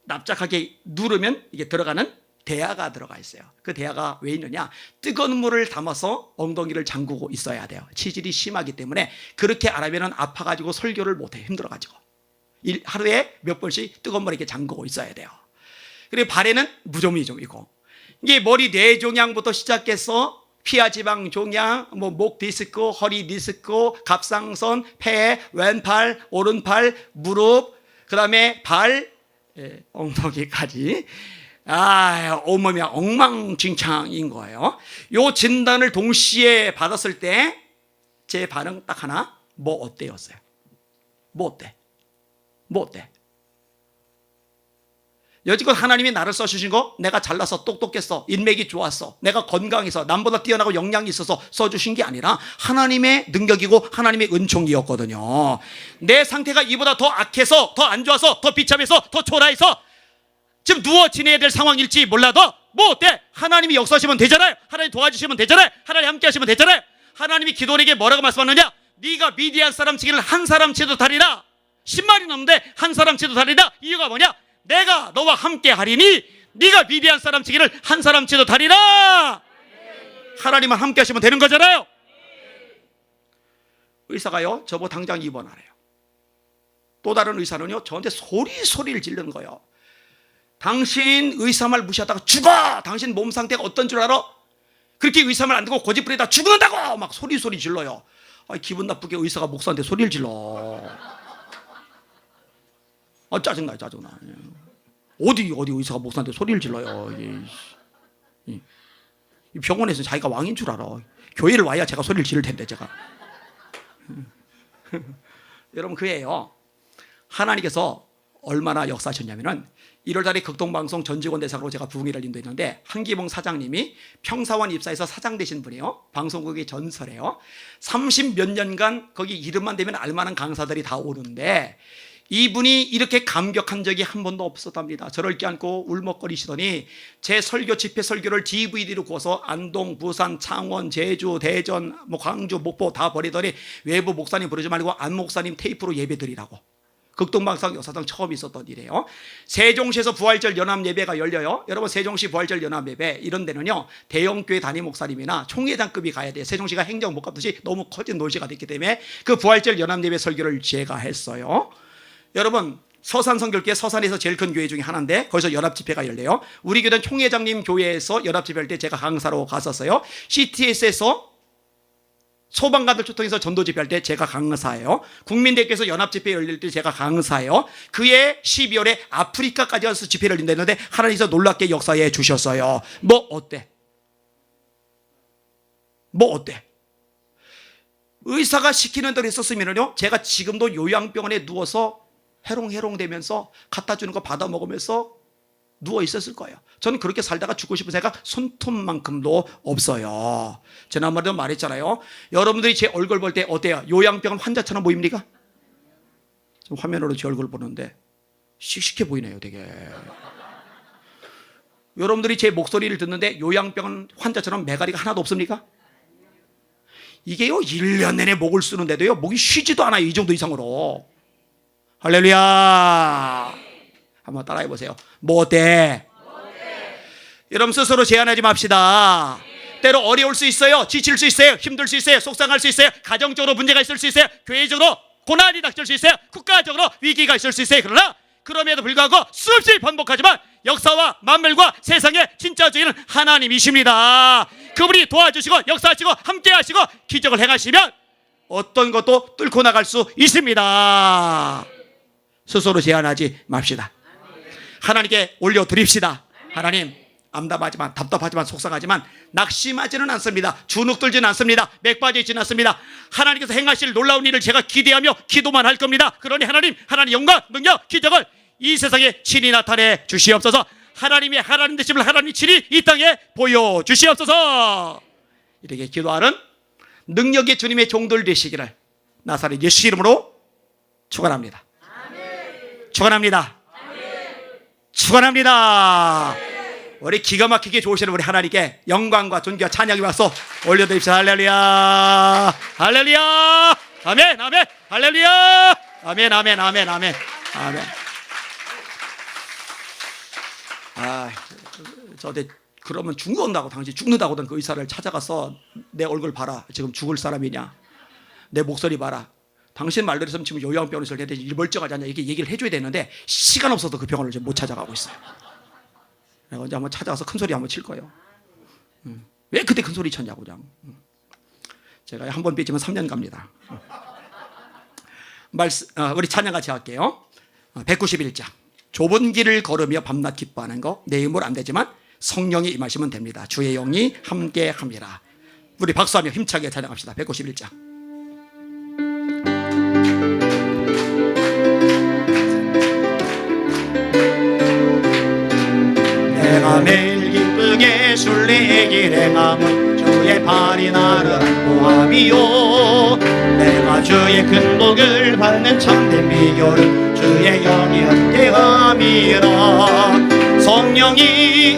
납작하게 누르면 이게 들어가는 대야가 들어가 있어요. 그 대야가 왜 있느냐? 뜨거운 물을 담아서 엉덩이를 잠그고 있어야 돼요. 치질이 심하기 때문에. 그렇게 안 하면 아파가지고 설교를 못해요. 힘들어가지고. 하루에 몇 번씩 뜨거운 물에 이렇게 잠그고 있어야 돼요. 그리고 발에는 무좀이 좀 있고, 이게 머리 뇌종양부터 시작해서 피하 지방 종양, 뭐 목 디스크, 허리 디스크, 갑상선, 폐, 왼팔, 오른팔, 무릎, 그 다음에 발, 엉덩이까지 온몸이 엉망진창인 거예요. 요 진단을 동시에 받았을 때 제 반응 딱 하나, 뭐 어때였어요? 뭐 어때? 뭐 어때? 여지껏 하나님이 나를 써주신 거, 내가 잘나서 똑똑했어, 인맥이 좋았어, 내가 건강해서 남보다 뛰어나고 역량이 있어서 써주신 게 아니라 하나님의 능력이고 하나님의 은총이었거든요. 내 상태가 이보다 더 악해서, 더 안 좋아서, 더 비참해서, 더 초라해서 지금 누워 지내야 될 상황일지 몰라도 뭐 어때? 하나님이 역사하시면 되잖아요. 하나님 도와주시면 되잖아요. 하나님 함께 하시면 되잖아요. 하나님이 기도원에게 뭐라고 말씀하느냐? 네가 미디안 사람 치기를 한 사람 치도 다리라. 10만이 넘는데 한 사람 치도 다리라. 이유가 뭐냐? 내가 너와 함께 하리니 네가 미디안 사람 치기를 한 사람 치도 다리라. 하나님만 함께 하시면 되는 거잖아요. 의사가요, 저보고 당장 입원하래요. 또 다른 의사는요, 저한테 소리를 지르는 거예요. 당신 의사 말 무시하다가 죽어! 당신 몸 상태가 어떤 줄 알아? 그렇게 의사 말 안 듣고 고집부리다 죽는다고! 막 소리 질러요. 기분 나쁘게 의사가 목사한테 소리를 질러. 짜증나요, 짜증나. 어디 의사가 목사한테 소리를 질러요. 이 병원에서 자기가 왕인 줄 알아. 교회를 와야 제가 소리를 지를 텐데, 제가. 여러분, 그예요. 하나님께서 얼마나 역사하셨냐면은 1월달에 극동방송 전직원 대상으로 제가 부흥회를 인도했는데 한기봉 사장님이 평사원 입사해서 사장 되신 분이에요. 방송국의 전설이에요. 30몇 년간 거기 이름만 대면 알만한 강사들이 다 오는데 이분이 이렇게 감격한 적이 한 번도 없었답니다. 저를 껴안고 울먹거리시더니 제 설교 집회 설교를 DVD로 구워서 안동, 부산, 창원, 제주, 대전, 광주, 목포 다 버리더니 외부 목사님 부르지 말고 안 목사님 테이프로 예배드리라고. 극동방송 역사상 처음 있었던 일이에요. 세종시에서 부활절 연합 예배가 열려요. 여러분, 세종시 부활절 연합 예배 이런 데는요, 대형교회 담임 목사님이나 총회장급이 가야 돼요. 세종시가 행정 못 갔듯이 너무 커진 도시가 됐기 때문에 그 부활절 연합 예배 설교를 제가 했어요. 여러분, 서산 성결교회, 서산에서 제일 큰 교회 중에 하나인데 거기서 연합 집회가 열려요. 우리 교회는 총회장님 교회에서 연합 집회할 때 제가 강사로 갔었어요. CTS에서 소방관들 초청해서 전도 집회할 때 제가 강사예요. 국민대학교에서 연합집회 열릴 때 제가 강사예요. 그해 12월에 아프리카까지 가서 집회를 열린다는데 하나님께서 놀랍게 역사해 주셨어요. 뭐 어때? 뭐 어때? 의사가 시키는 대로 했었으면요, 제가 지금도 요양병원에 누워서 해롱해롱 되면서 갖다 주는 거 받아 먹으면서 누워 있었을 거예요. 저는 그렇게 살다가 죽고 싶은 생각 손톱만큼도 없어요. 지난번에도 말했잖아요. 여러분들이 제 얼굴 볼 때 어때요? 요양병원 환자처럼 보입니까? 지금 화면으로 제 얼굴 보는데 씩씩해 보이네요, 되게. 여러분들이 제 목소리를 듣는데 요양병원 환자처럼 매가리가 하나도 없습니까? 이게요, 1년 내내 목을 쓰는데도요, 목이 쉬지도 않아요. 이 정도 이상으로. 할렐루야. 한번 따라해 보세요. 뭐 어때? 여러분, 스스로 제한하지 맙시다. 때로 어려울 수 있어요. 지칠 수 있어요. 힘들 수 있어요. 속상할 수 있어요. 가정적으로 문제가 있을 수 있어요. 교회적으로 고난이 닥칠 수 있어요. 국가적으로 위기가 있을 수 있어요. 그러나 그럼에도 불구하고 수없이 번복하지만 역사와 만물과 세상의 진짜 주인은 하나님이십니다. 그분이 도와주시고 역사하시고 함께하시고 기적을 행하시면 어떤 것도 뚫고 나갈 수 있습니다. 스스로 제한하지 맙시다. 하나님께 올려드립시다. 하나님, 암담하지만 답답하지만 속상하지만 낙심하지는 않습니다. 주눅들지는 않습니다. 맥빠지지는 않습니다. 하나님께서 행하실 놀라운 일을 제가 기대하며 기도만 할 겁니다. 그러니 하나님 영광, 능력, 기적을 이 세상에 친히 나타내 주시옵소서. 하나님의 하나님 되심을 하나님 친히 이 땅에 보여주시옵소서. 이렇게 기도하는 능력의 주님의 종들 되시기를 나사렛 예수 이름으로 축원합니다. 축원합니다. 축원합니다. 우리 기가 막히게 좋으시는 우리 하나님께 영광과 존귀와 찬양이 와서 올려드립시다. 할렐루야, 할렐루야, 아멘, 아멘, 할렐루야, 아멘, 아멘, 아멘, 아멘, 아멘. 저한테 그러면 죽는다고, 당신 죽는다고 하던 그 의사를 찾아가서 내 얼굴 봐라. 지금 죽을 사람이냐? 내 목소리 봐라. 당신 말대로 했으면 지금 요양병원에서 해야 되지, 멀쩡하지 않냐, 이렇게 얘기를 해줘야 되는데 시간 없어서 그 병원을 지금 못 찾아가고 있어요. 내가 이제 한번 찾아가서 큰 소리 한번 칠 거예요. 왜 그때 큰 소리 쳤냐고. 그냥. 제가 한 번 삐지면 3년 갑니다. 우리 찬양 같이 할게요. 191장 좁은 길을 걸으며 밤낮 기뻐하는 거 내 힘으로 안 되지만 성령이 임하시면 됩니다. 주의 영이 함께함이라. 우리 박수하며 힘차게 찬양합시다. 151장. 내가 매일 기쁘게 순례길 행함은 주의 발이 나를 안보함이요. 내가 주의 큰 복을 받는 참된 비결은 주의 영이 함께함이라. 성령이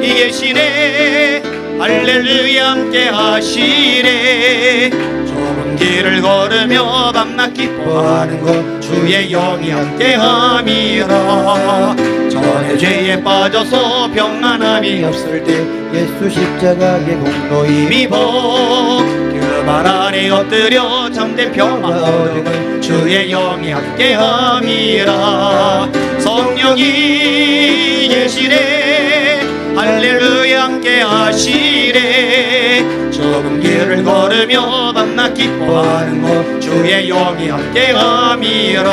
계시네 할렐루야 함께 하시네. 좁은 길을 걸으며 밤낮 기뻐하는 것 주의 영이 함께함이라. 전에 죄에 빠져서 평안함이 없을 때 예수 십자가의 공로 이미 그 발 아래 엎드려 참된 평화 얻음은 주의 영이 함께함이라. 성령이 계시네 할렐루야 함께 하시네. 좁은 길을 걸으며 밤낮 기뻐하는 것 주의 영이 함께함이라.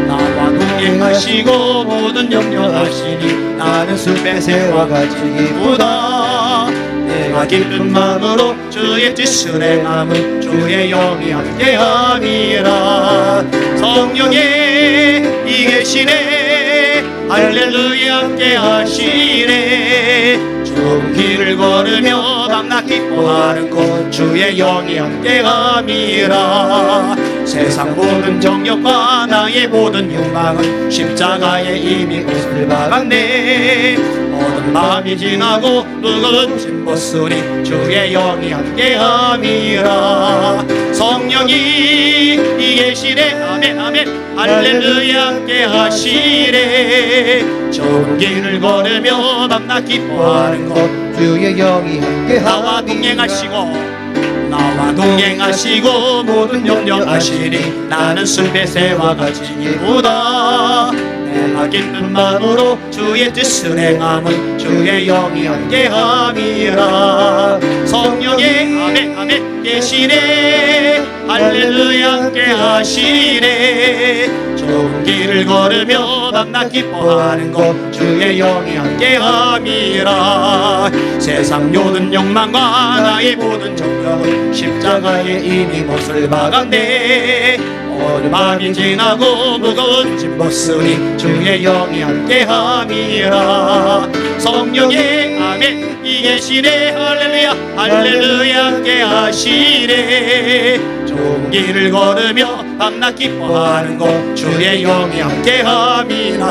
나와 동행하시고 모든 염려하시니 나는 숲의 새와 같이 기쁘다. 내가 기쁜 마음으로 주의 뜻을 행함은 주의 영이 함께함이라. 성령에 계시네 할렐루야 함께 하시네. 좁은 길을 걸으며 밤낮 기뻐하는 것 주의 영이 함께함이라. 세상 모든 정욕과 나의 모든 욕망은 십자가에 이미 옷을 박았네. 모든 마음이 지나고 무거운 짐 벗으니 주의 영이 함께함이라. 성령이 계시네 아멘 아멘 할렐루야 함께 하시네. 좁은 길을 걸으며 밤낮 기뻐하는 것 주의 영이 함께함이라. 나와 동행하시고 모든 염려하시니 나는 숲의 새와 같이 기쁘다. 내가 기쁜 마음으로 주의 뜻을 행함은 주의 영이 함께함이라. 성령의 아멘 아멘 계시네 할렐루야 함께 하시네. 좁은 길을 걸으며 밤낮 기뻐하는 것 주의 영이 함께함이라. 세상 모든 욕망과 나의 모든 정욕은 십자가에 이미 못을 박았네. 모든 마음이 지나고 무거운 짐 벗으니 주의 영이 함께함이라. 성령의 아멘 계시네 할렐루야 할렐루야 함께 하시네. 좁은 길을 걸으며 밤낮 기뻐하는 것 주의 영이 함께함이라.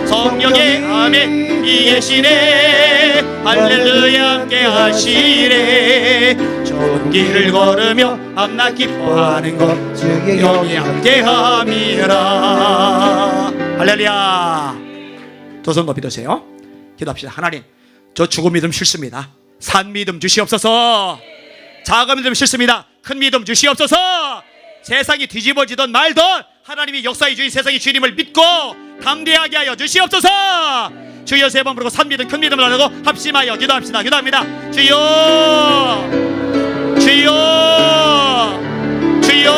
성령의 아멘 계시네 할렐루야 함께 하시네. 좁은 길을 걸으며 밤낮 기뻐하는 것 주의 영이 함께함이라. 할렐루야. 두 손 높이 드세요. 기도합시다. 하나님, 저 죽은 믿음 싫습니다. 산 믿음 주시옵소서. 작은 믿음 싫습니다. 큰 믿음 주시옵소서. 세상이 뒤집어지던 말던 하나님이 역사의 주인 세상의 주님을 믿고 담대하게 하여 주시옵소서. 주여 세 번 부르고 산 믿음 큰 믿음을 하려고 합심하여 기도합시다. 기도합니다. 주여 주여 주여.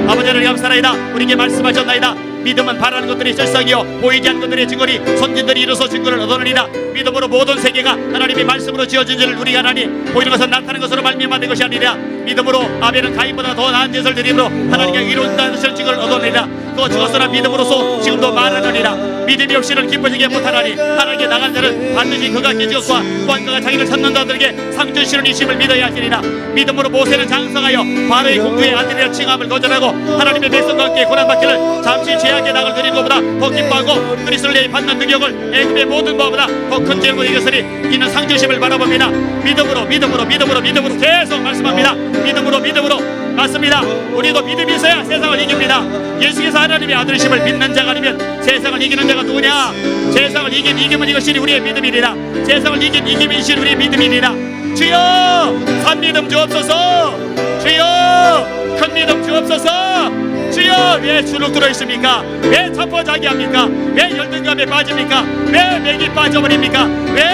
아버지 하나님 감사합니다. 우리에게 말씀하셨나이다. 믿음은 바라는 것들이 실상이요 보이지 않는 것들의 증거니 선진들이 이루어서 증거를 얻어내리라. 믿음으로 모든 세계가 하나님의 말씀으로 지어진 줄을 우리가 하나님 보이는 것은 나타나는 것으로 말미암아 된 것이 아니라 믿음으로 아벨은 가인보다 더 나은 제사를 드림으로 하나님께 이룬다는 증거를 얻어내리라. 그거 죽었으나 믿음으로써 지금도 말하느니라. 믿음이 없이는 기뻐지게 못하나니 하나님께 나간 자는 반드시 그가 기적과 또한 그가 자기를 찾는 자들에게 상 주시는 이심을 믿어야 하시리라. 믿음으로 모세는 장성하여 바로의 공주의 아들이라 칭함을 거절하고 하나님의 백성과 함께 고난받기를 잠시 죄악의 낙을 드리는 것보다 더 기뻐하고 그리스도를 위해 받는 능력을 애굽의 모든 것보다 더 큰 죄로 이겼으니 이는 상 주심을 바라봅니다. 믿음으로 계속 말씀합니다. 믿음으로 맞습니다. 우리도 믿음이 있어야 세상을 이깁니다. 예수께서 하나님의 아들이심을 믿는 자가 아니면 세상을 이기는 자가 누구냐? 세상을 이긴 이김은 이것이 우리의 믿음이니라. 세상을 이긴 이김이 이신 우리의 믿음이니라. 주여 산 믿음 주옵소서. 주여 큰 믿음 주옵소서. 주여 왜 주눅 들어 있습니까? 왜 자포자기합니까? 왜 열등감에 빠집니까? 왜 맥이 빠져버립니까? 왜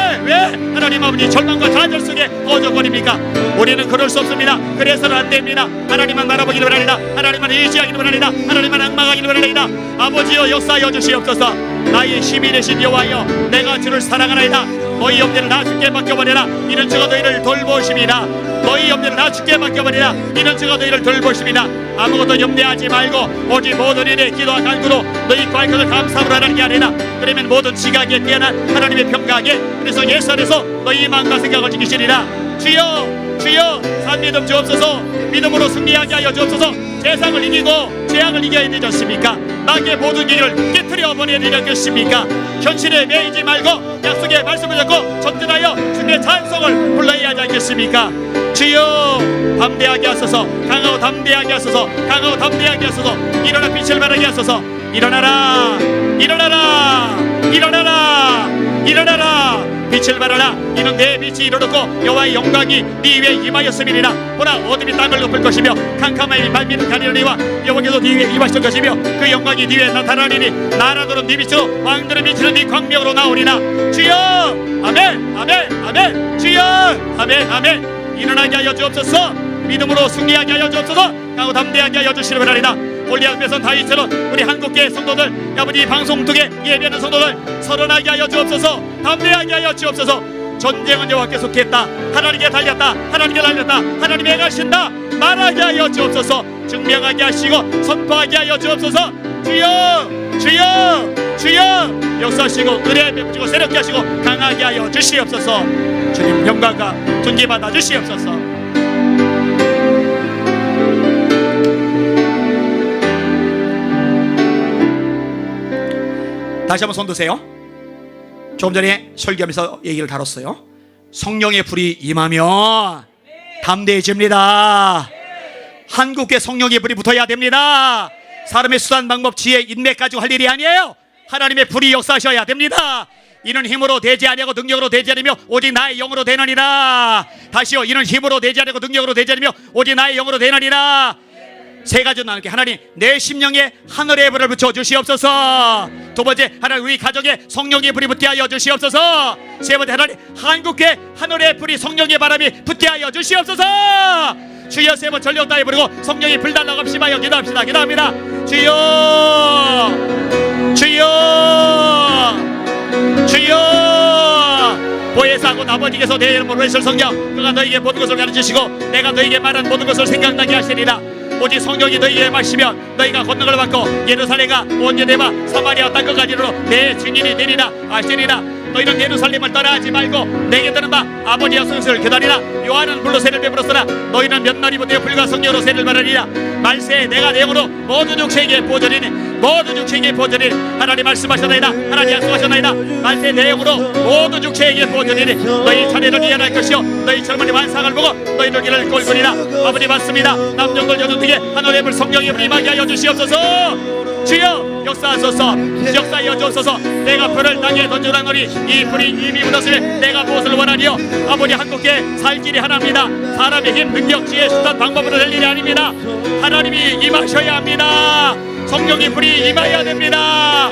하나님 아버지 절망과 좌절 속에 꺼져버립니까? 우리는 그럴 수 없습니다. 그래서는 안 됩니다. 하나님만 바라보기를 바랍니다. 하나님만 의지하기를 바랍니다. 하나님만 앙망하기를 바랍니다. 아버지여 역사하여 주시옵소서. 나의 힘이 되신 여호와여, 내가 주를 사랑하나이다. 너희 염려를 나 주께 맡겨버리라. 이는 주가 너희를 돌보십니다. 너희 염려를 나 주께 맡겨버리라. 이는 주가 너희를 돌보십니다. 아무것도 염려하지 말고 오직 모든 일에 기도와 간구로 너희 구할 것을 감사함으로 하나님께 아뢰라. 그러면 모든 지각에 뛰어난 하나님의 평강에 그래서 예수 안에서 너희 마음과 생각을 지키시리라. 주여 주여 산 믿음 주옵소서. 믿음으로 승리하게 하여 주옵소서. 세상을 이기고 재앙을 이겨야 되셨습니까? 나에게 모든 일을 깨트려 버리려 겠습니까? 현실에 매이지 말고 약속의 말씀을 잡고 전진하여 주님의 찬송을 불러야 하지 않겠습니까? 주여 담대하게 하소서. 강하고 담대하게 하소서. 강하고 담대하게 하소서. 일어나 빛을 발하게 하소서. 일어나라 일어나라 일어나라 일어나라. 빛을 발하라. 이는 내 빛이 이르렀고 여호와의 영광이 네 위에 임하였음이니라. 보라 어둠이 땅을 덮을 것이며 캄캄함이 만민을 가리려니와 여호와께서 네 위에 임하실 것이며 그 영광이 네 위에 나타나리니 나라들은 네 빛으로 왕들은 빛으로 네 광명으로 나오리라. 주여 아멘 아멘 아멘. 주여 아멘 아멘. 일어나게 하여 주옵소서. 믿음으로 승리하게 하여 주옵소서. 강하고 담대하게 하여 주시기 바랍니다. 올리 앞에선 다윗처럼 우리 한국계 성도들 아버지 방송 통해 예배하는 성도들 서른하게 하여 주옵소서. 담대하게 하여 주옵소서. 전쟁은 여호와께 속했다. 하나님께 달렸다. 하나님께 달렸다. 하나님께 가신다. 말하게 하여 주옵소서. 증명하게 하시고 선포하게 하여 주옵소서. 주여 주여 주여 역사하시고 은혜 베푸시고 새롭게 하시고 강하게 하여 주시옵소서. 주님 영광과 존귀받아 주시옵소서. 다시 한번 손 드세요. 조금 전에 설교하면서 얘기를 다뤘어요. 성령의 불이 임하면 담대해집니다. 한국에 성령의 불이 붙어야 됩니다. 사람의 수단 방법 지혜 인맥 가지고 할 일이 아니에요. 하나님의 불이 역사하셔야 됩니다. 이는 힘으로 되지 아니하고 능력으로 되지 않으며 오직 나의 영으로 되느니라. 다시요. 이는 힘으로 되지 아니하고 능력으로 되지 않으며 오직 나의 영으로 되느니라. 세 가지 나누게. 하나님 내 심령에 하늘의 불을 붙여 주시옵소서. 두 번째 하나님 우리 가정에 성령의 불이 붙게 하여 주시옵소서. 세 번째 하나님 한국에 하늘의 불이 성령의 바람이 붙게 하여 주시옵소서. 주여 세 번 전력 다해 부르고 성령이 불 달라고 합심하여 기도합시다. 기도합니다. 주여 주여 주여. 보혜사하고 아버지께서 내 이름으로 외칠 성령 그가 너에게 모든 것을 가르치시고 내가 너에게 말한 모든 것을 생각나게 하시리라. 오직 성령이 너희에게 마시면 너희가 권능을 받고 예루살렘과 온 유대와 사마리아 땅끝까지 이르러 내 증인이 되리라 하시니라. 너희는 예루살렘을 떠나지 말고 내게 드는 바 아버지의 성수를 기다리라. 요한은 물로 새를 베풀었으나 너희는 몇 날이 못되어 불과 성령으로 새를 바르리라. 말세에 내가 내 영으로 모든 육체에게 보존이니 모든 육체에게 보존이니 하나님 말씀하셨나이다. 하나님 약속하셨나이다. 말세에 내 영으로 모든 육체에게 보존이니 너희 자녀를 이해할 것이요 너희 젊은이 완상을 보고 너희를 길을 꼴거리라. 아버지 맞습니다. 남정들 여정등에 하늘의 불 성령의 불이 임하게 하여 주시옵소서. 주여 역사하소서. 역사하여 주옵소서. 내가 불을 땅에 던져놨노니 이 불이 이미 묻었으니 내가 무엇을 원하리요. 아버지 한국에 살 길이 하나입니다. 사람의 힘 능력 지혜 수단 방법으로 될 일이 아닙니다. 하나님이 임하셔야 합니다. 성령의 불이 임하여야 됩니다.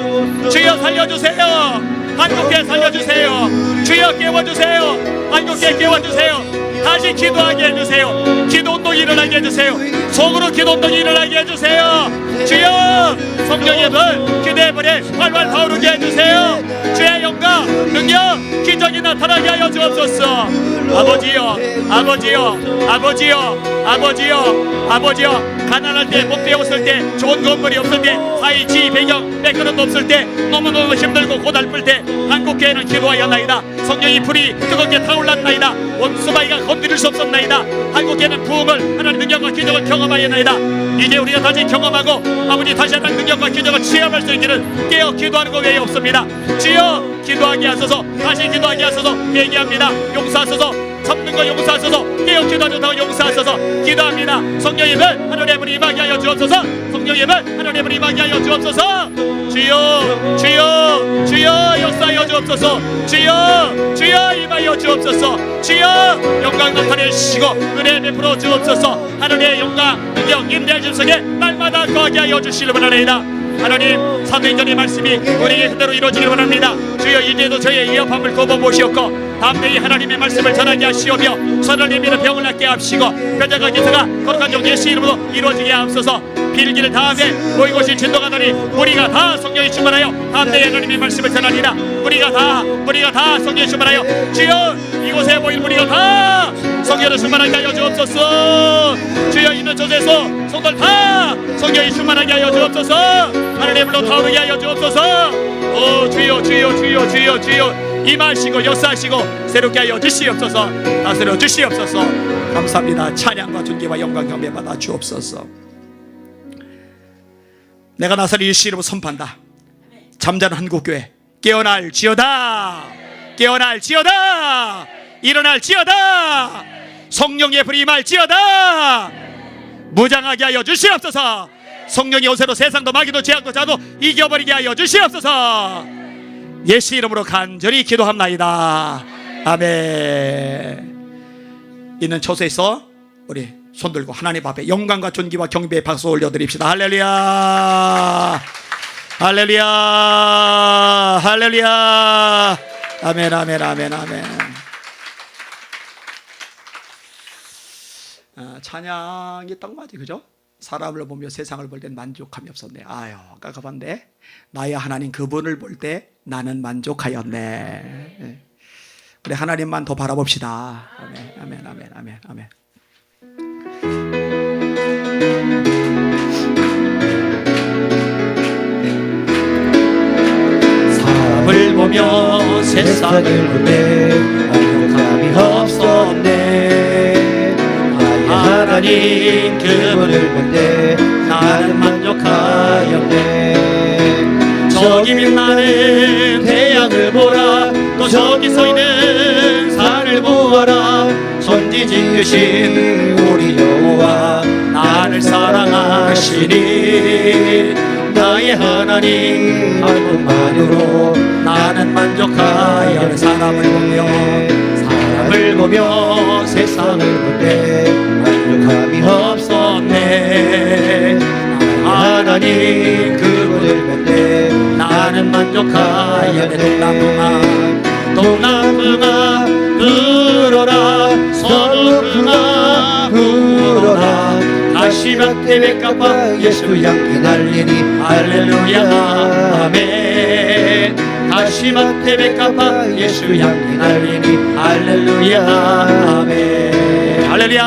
주여 살려주세요. 한국에 살려주세요. 주여 깨워주세요. 한국에 깨워주세요. 다시 기도하게 해주세요. 기도운동이 일어나게 해주세요. 속으로 기도운동이 일어나게 해주세요. 주여 성령의 불 기대의 불에 활활 타오르게 해주세요. 주의 영광 능력 기적이 나타나게 하여 주옵소서. 아버지여 아버지여 아버지여 아버지여 아버지여 가난할 때 못 배웠을 때 좋은 건물이 없을 때 사이지 배경 백그라운드 없을 때 너무너무 힘들고 고달플 때 한국교회는 기도하였나이다. 성령의 불이 뜨겁게 타올랐나이다. 원수마이가 건드릴 수 없었나이다. 한국교회는 부흥을 하나님 능력과 기적을 경험하였나이다. 이제 우리가 다시 경험하고 아버지 다시 하나님 능력과 기적을 체험할 수 있기를 깨어 기도하는 것 외에 없습니다. 주여 기도하게 하소서. 다시 기도하게 하소서. 얘기합니다. 용서하소서. 잡는 거 용서하소서. 깨어 기도하소서. 용서하소서. 기도합니다. 성령의 불 하늘의 불이 임하게 하여 주옵소서. 성령의 불 하늘의 불이 임하게 하여 주옵소서. 주여 주여 주여 역사하여 주옵소서. 주옵소서. 주여 주여 임하여 주옵소서. 주여 영광 나타내 주시고 은혜 베풀어 주옵소서. 하늘의 영광 능력 임재 주석에 날마다 거하게 하여 주시길 바라나이다. 하나님 사도행전의 말씀이 우리에게 그대로 이루어지길 바랍니다. 주여 이제도 저의 위협함을 굽어보시옵고 담대히 하나님의 말씀을 전하게 하시오며 선을 내미는 병을 낫게 하시고 변자가 기사가 거룩한 종 예수 이름으로 이루어지게 하옵소서. 빌기를 다음에 모이고 오신 진도가더니 우리가 다 성령이 충만하여 담대히 하나님의 말씀을 전하리라. 우리가 다 성령이 충만하여 주여 이곳에 모인 우리가 다 성령을 충만하게 하여 주옵소서. 주여 있는 곳에서 성도들 다 성령이 충만하게 하여 주옵소서. 하나님의 불로 타오르게 하여 주옵소서. 오 주여 주여 주여 주여 주여 임하시고 역사하시고 새롭게 하여 주시옵소서. 다스려 주시옵소서. 감사합니다. 찬양과 존귀와 영광 경배 받아 주옵소서. 내가 나서리 예수 이름으로 선포한다. 잠자는 한국교회 깨어날지어다. 깨어날지어다. 일어날지어다. 성령의 불이 임할지어다. 무장하게 하여 주시옵소서. 성령의 요새로 세상도 마귀도 죄악도 자도 이겨버리게 하여 주시옵소서. 예수 이름으로 간절히 기도합나이다. 아멘. 있는 처소에서 우리 손들고 하나님 앞에 영광과 존귀와 경배의 박수 올려드립시다. 할렐루야 할렐루야 할렐루야. 아멘 아멘 아멘 아멘. 찬양이 딱 맞지, 그죠? 사람을 보며 세상을 볼 땐 만족함이 없었네. 아유 깝깝한데 나의 하나님 그분을 볼 때 나는 만족하였네. 우리 하나님만 더 바라봅시다. 아멘 아멘 아멘 아멘 아멘. 사람을 보며 세상을 볼 때 만족함이 없었네. 나의 하나님 그분을 볼 때 나는 만족하였네. 저기 빛나는 태양을 보라. 또 저기 서 있는 산을 보아라. 천지 지으신 우리 여호와 나를 사랑하시니 나의 하나님 한 분만으로 나는 만족하여. 사람을 보며 세상을 볼 때 만족함이 없었네. 하나님 그분을 볼 때 나는 만족하였네. 동남풍아 불어라. 서북풍아 불어라. 다시마 태백가파 예수 향기 날리니 할렐루야 아멘. 다시마 태백가파 예수 향기 날리니 할렐루야 아멘. 할렐루야.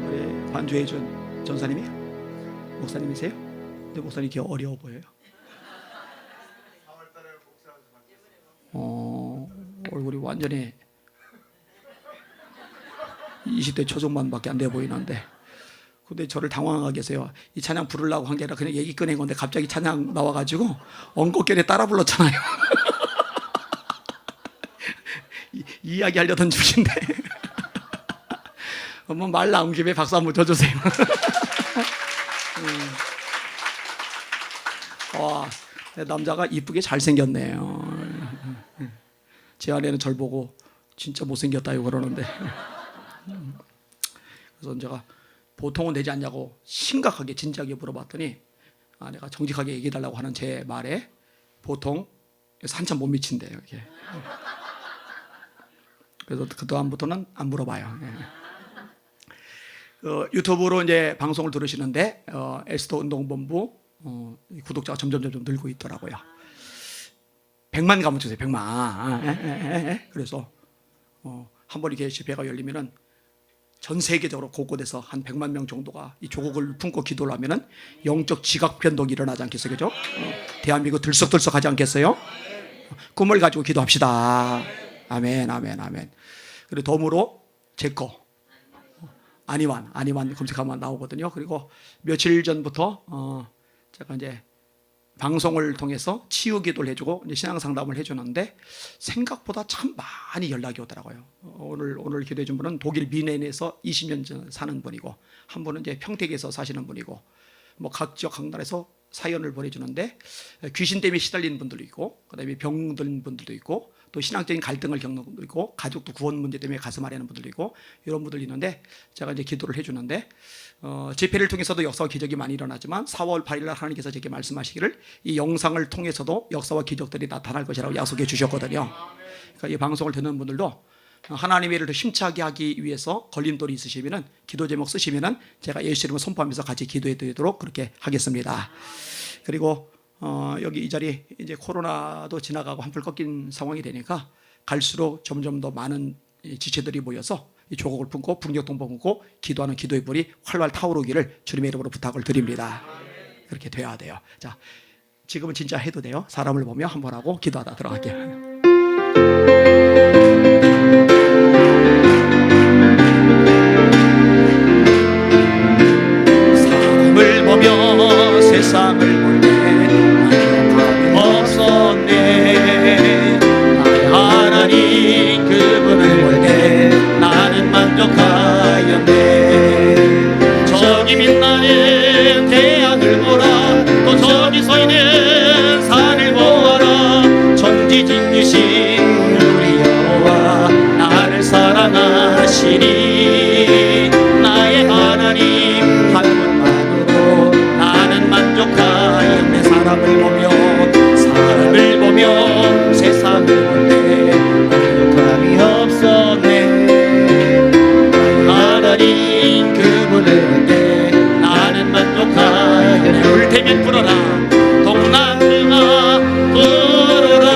우리 반주해준 전사님이 목사님이세요? 근데 목사님 이렇게 어려워 보여요. 얼굴이 완전히 20대 초중반밖에 안 돼 보이는데, 근데 저를 당황하게 해서요. 이 찬양 부르려고 한 게 아니라 그냥 얘기 꺼낸 건데 갑자기 찬양 나와가지고 엉겁결에 따라 불렀잖아요. 이야기 하려던 중인데 한번 말 나온 김에 박수 한번 쳐주세요. 와, 남자가 이쁘게 잘생겼네요. 제 아내는 절 보고 진짜 못생겼다고 그러는데, 그래서 제가 보통은 되지 않냐고 심각하게 진지하게 물어봤더니 아내가 정직하게 얘기해달라고 하는 제 말에 보통 한참 못 미친대요. 이렇게. 그래서 그 다음부터는 안 물어봐요. 유튜브로 이제 방송을 들으시는데 에스더 운동본부 구독자가 점점 늘고 있더라고요. 100만 가면 주세요. 100만. 그래서 한번 이렇게 집회가 열리면은 전 세계적으로 곳곳에서 한 100만 명 정도가 이 조국을 품고 기도를 하면은 영적 지각 변동이 일어나지 않겠어요, 그죠? 대한민국 들썩들썩하지 않겠어요? 꿈을 가지고 기도합시다. 아멘, 아멘, 아멘. 그리고 덤으로 제 거 아니완 검색하면 나오거든요. 그리고 며칠 전부터 제가 이제 방송을 통해서 치유 기도를 해주고 이제 신앙 상담을 해주는데 생각보다 참 많이 연락이 오더라고요. 오늘 기도해 준 분은 독일 미넨에서 20년 전 사는 분이고, 한 분은 이제 평택에서 사시는 분이고, 뭐 각 지역 각 나라에서 사연을 보내주는데 귀신 때문에 시달리는 분들도 있고, 그다음에 병든 분들도 있고, 또 신앙적인 갈등을 겪는 분들도 있고, 가족도 구원 문제 때문에 가슴 아래하는 분들도 있고, 이런 분들이 있는데 제가 이제 기도를 해주는데 집회를 통해서도 역사와 기적이 많이 일어나지만 4월 8일 날 하나님께서 제게 말씀하시기를 이 영상을 통해서도 역사와 기적들이 나타날 것이라고 약속해 주셨거든요. 그러니까 이 방송을 듣는 분들도 하나님의 일을 더 힘차게 하기 위해서 걸림돌이 있으시면은 기도 제목 쓰시면은 제가 예수 이름을 선포하면서 같이 기도해 드리도록 그렇게 하겠습니다. 그리고 여기 이 자리 이제 코로나도 지나가고 한풀 꺾인 상황이 되니까 갈수록 점점 더 많은 지체들이 모여서 이 조국을 품고 북녘동포 품고 기도하는 기도의 불이 활활 타오르기를 주님의 이름으로 부탁을 드립니다. 그렇게 돼야 돼요. 자, 지금은 진짜 해도 돼요. 사람을 보며 한번 하고 기도하다 들어갈게요. 사람을 보며 세상을 볼 때 만족함이 없었네. 나의 하나님 그분을 볼 때 나는 만족하였네. 저기 빛나는 태양을 보라. 또 저기 서 있는 산을 보아라. 전지직이신 우리 여호와 나를 사랑하시니 나의 하나님 한 분만으로 나는 만족하였네. 사람을 보며 세상을 볼 때 만족함이 없었네. 하나님 그분을 볼 때 나는 만족하였네. 불태면 불어라. 동남풍아 불어라.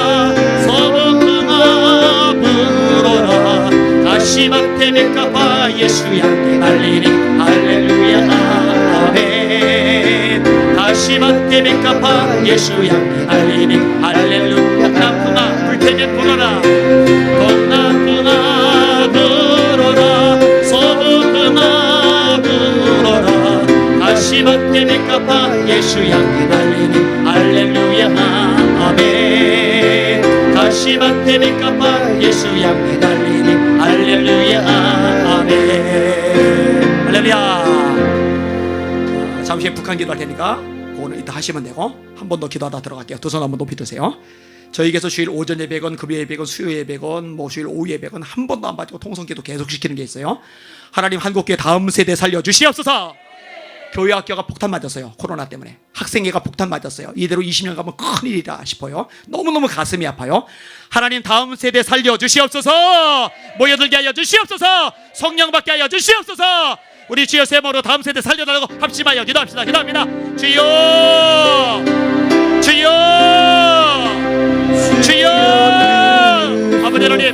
서북풍아 불어라. 가시밭에 백합화 예수 향기 날리니 할렐루야 아멘. 가시밭에 백합화 예수 향기 날리니 할렐루야. 동남풍아 불태면 불어라. 동남풍아 불어라. 서북풍아 불어라. 가시밭에 백합화 예수 향기 날리니 할렐루야 아멘. 가시밭에 백합화 예수 향기 날리니 할렐루야 아멘. 할렐루야. 잠시 북한 기도할 테니까 오늘 이따 하시면 되고, 한 번 더 기도하다 들어갈게요. 두 손 한번 높이 드세요. 저희께서 주일 오전 예배건 금요 예배건 수요 예배건 뭐 주일 오후 예배건 한 번도 안 빠지고 통성기도 계속 시키는 게 있어요. 하나님 한국교회 다음 세대 살려주시옵소서. 교회 학교가 폭탄 맞았어요. 코로나 때문에 학생회가 폭탄 맞았어요. 이대로 20년 가면 큰일이다 싶어요. 너무너무 가슴이 아파요. 하나님 다음 세대 살려주시옵소서. 모여들게 하여 주시옵소서. 성령 받게 하여 주시옵소서. 우리 주여 세모로 다음 세대 살려달라고 합심하여 기도합시다. 기도합니다. 주여 주여 주여.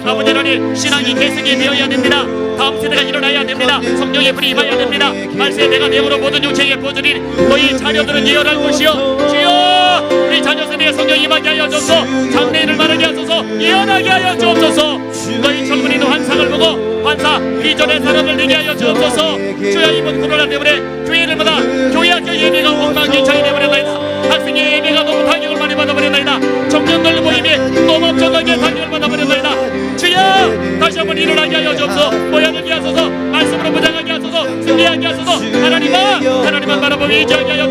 아버지 하나님 신앙이 계승이 되어야 됩니다. 다음 세대가 일어나야 됩니다. 성령의 불이 임하여야 됩니다. 말세대가 내으로 모든 육체에 퍼주니 너희 자녀들은 예언할 것이요. 주여 우리 자녀 세대에 성령 임하게 하여 주옵소서. 장래인을 말하게 하소서. 예언하게 하여 주옵소서. 너희 젊은이도 환상을 보고 환사 비전의 사람을 되게 하여 주옵소서. 주여 이번 코로나 때문에 교회들마다 교회 학교 예배가 엉망진창이 되어버렸나이다. 학생의 예배가 너무 타격을 많이 받아버렸나이다. 청년들 모임에 너무 엄청나게 타격을 받아버렸나이다. 주여 다시 한번 일어나게 하여 주옵소서. 모양하게 하소서. 말씀으로 무장하게 하소서. 승리하게 하소서. 하나님만 바라보며 의지하게 하여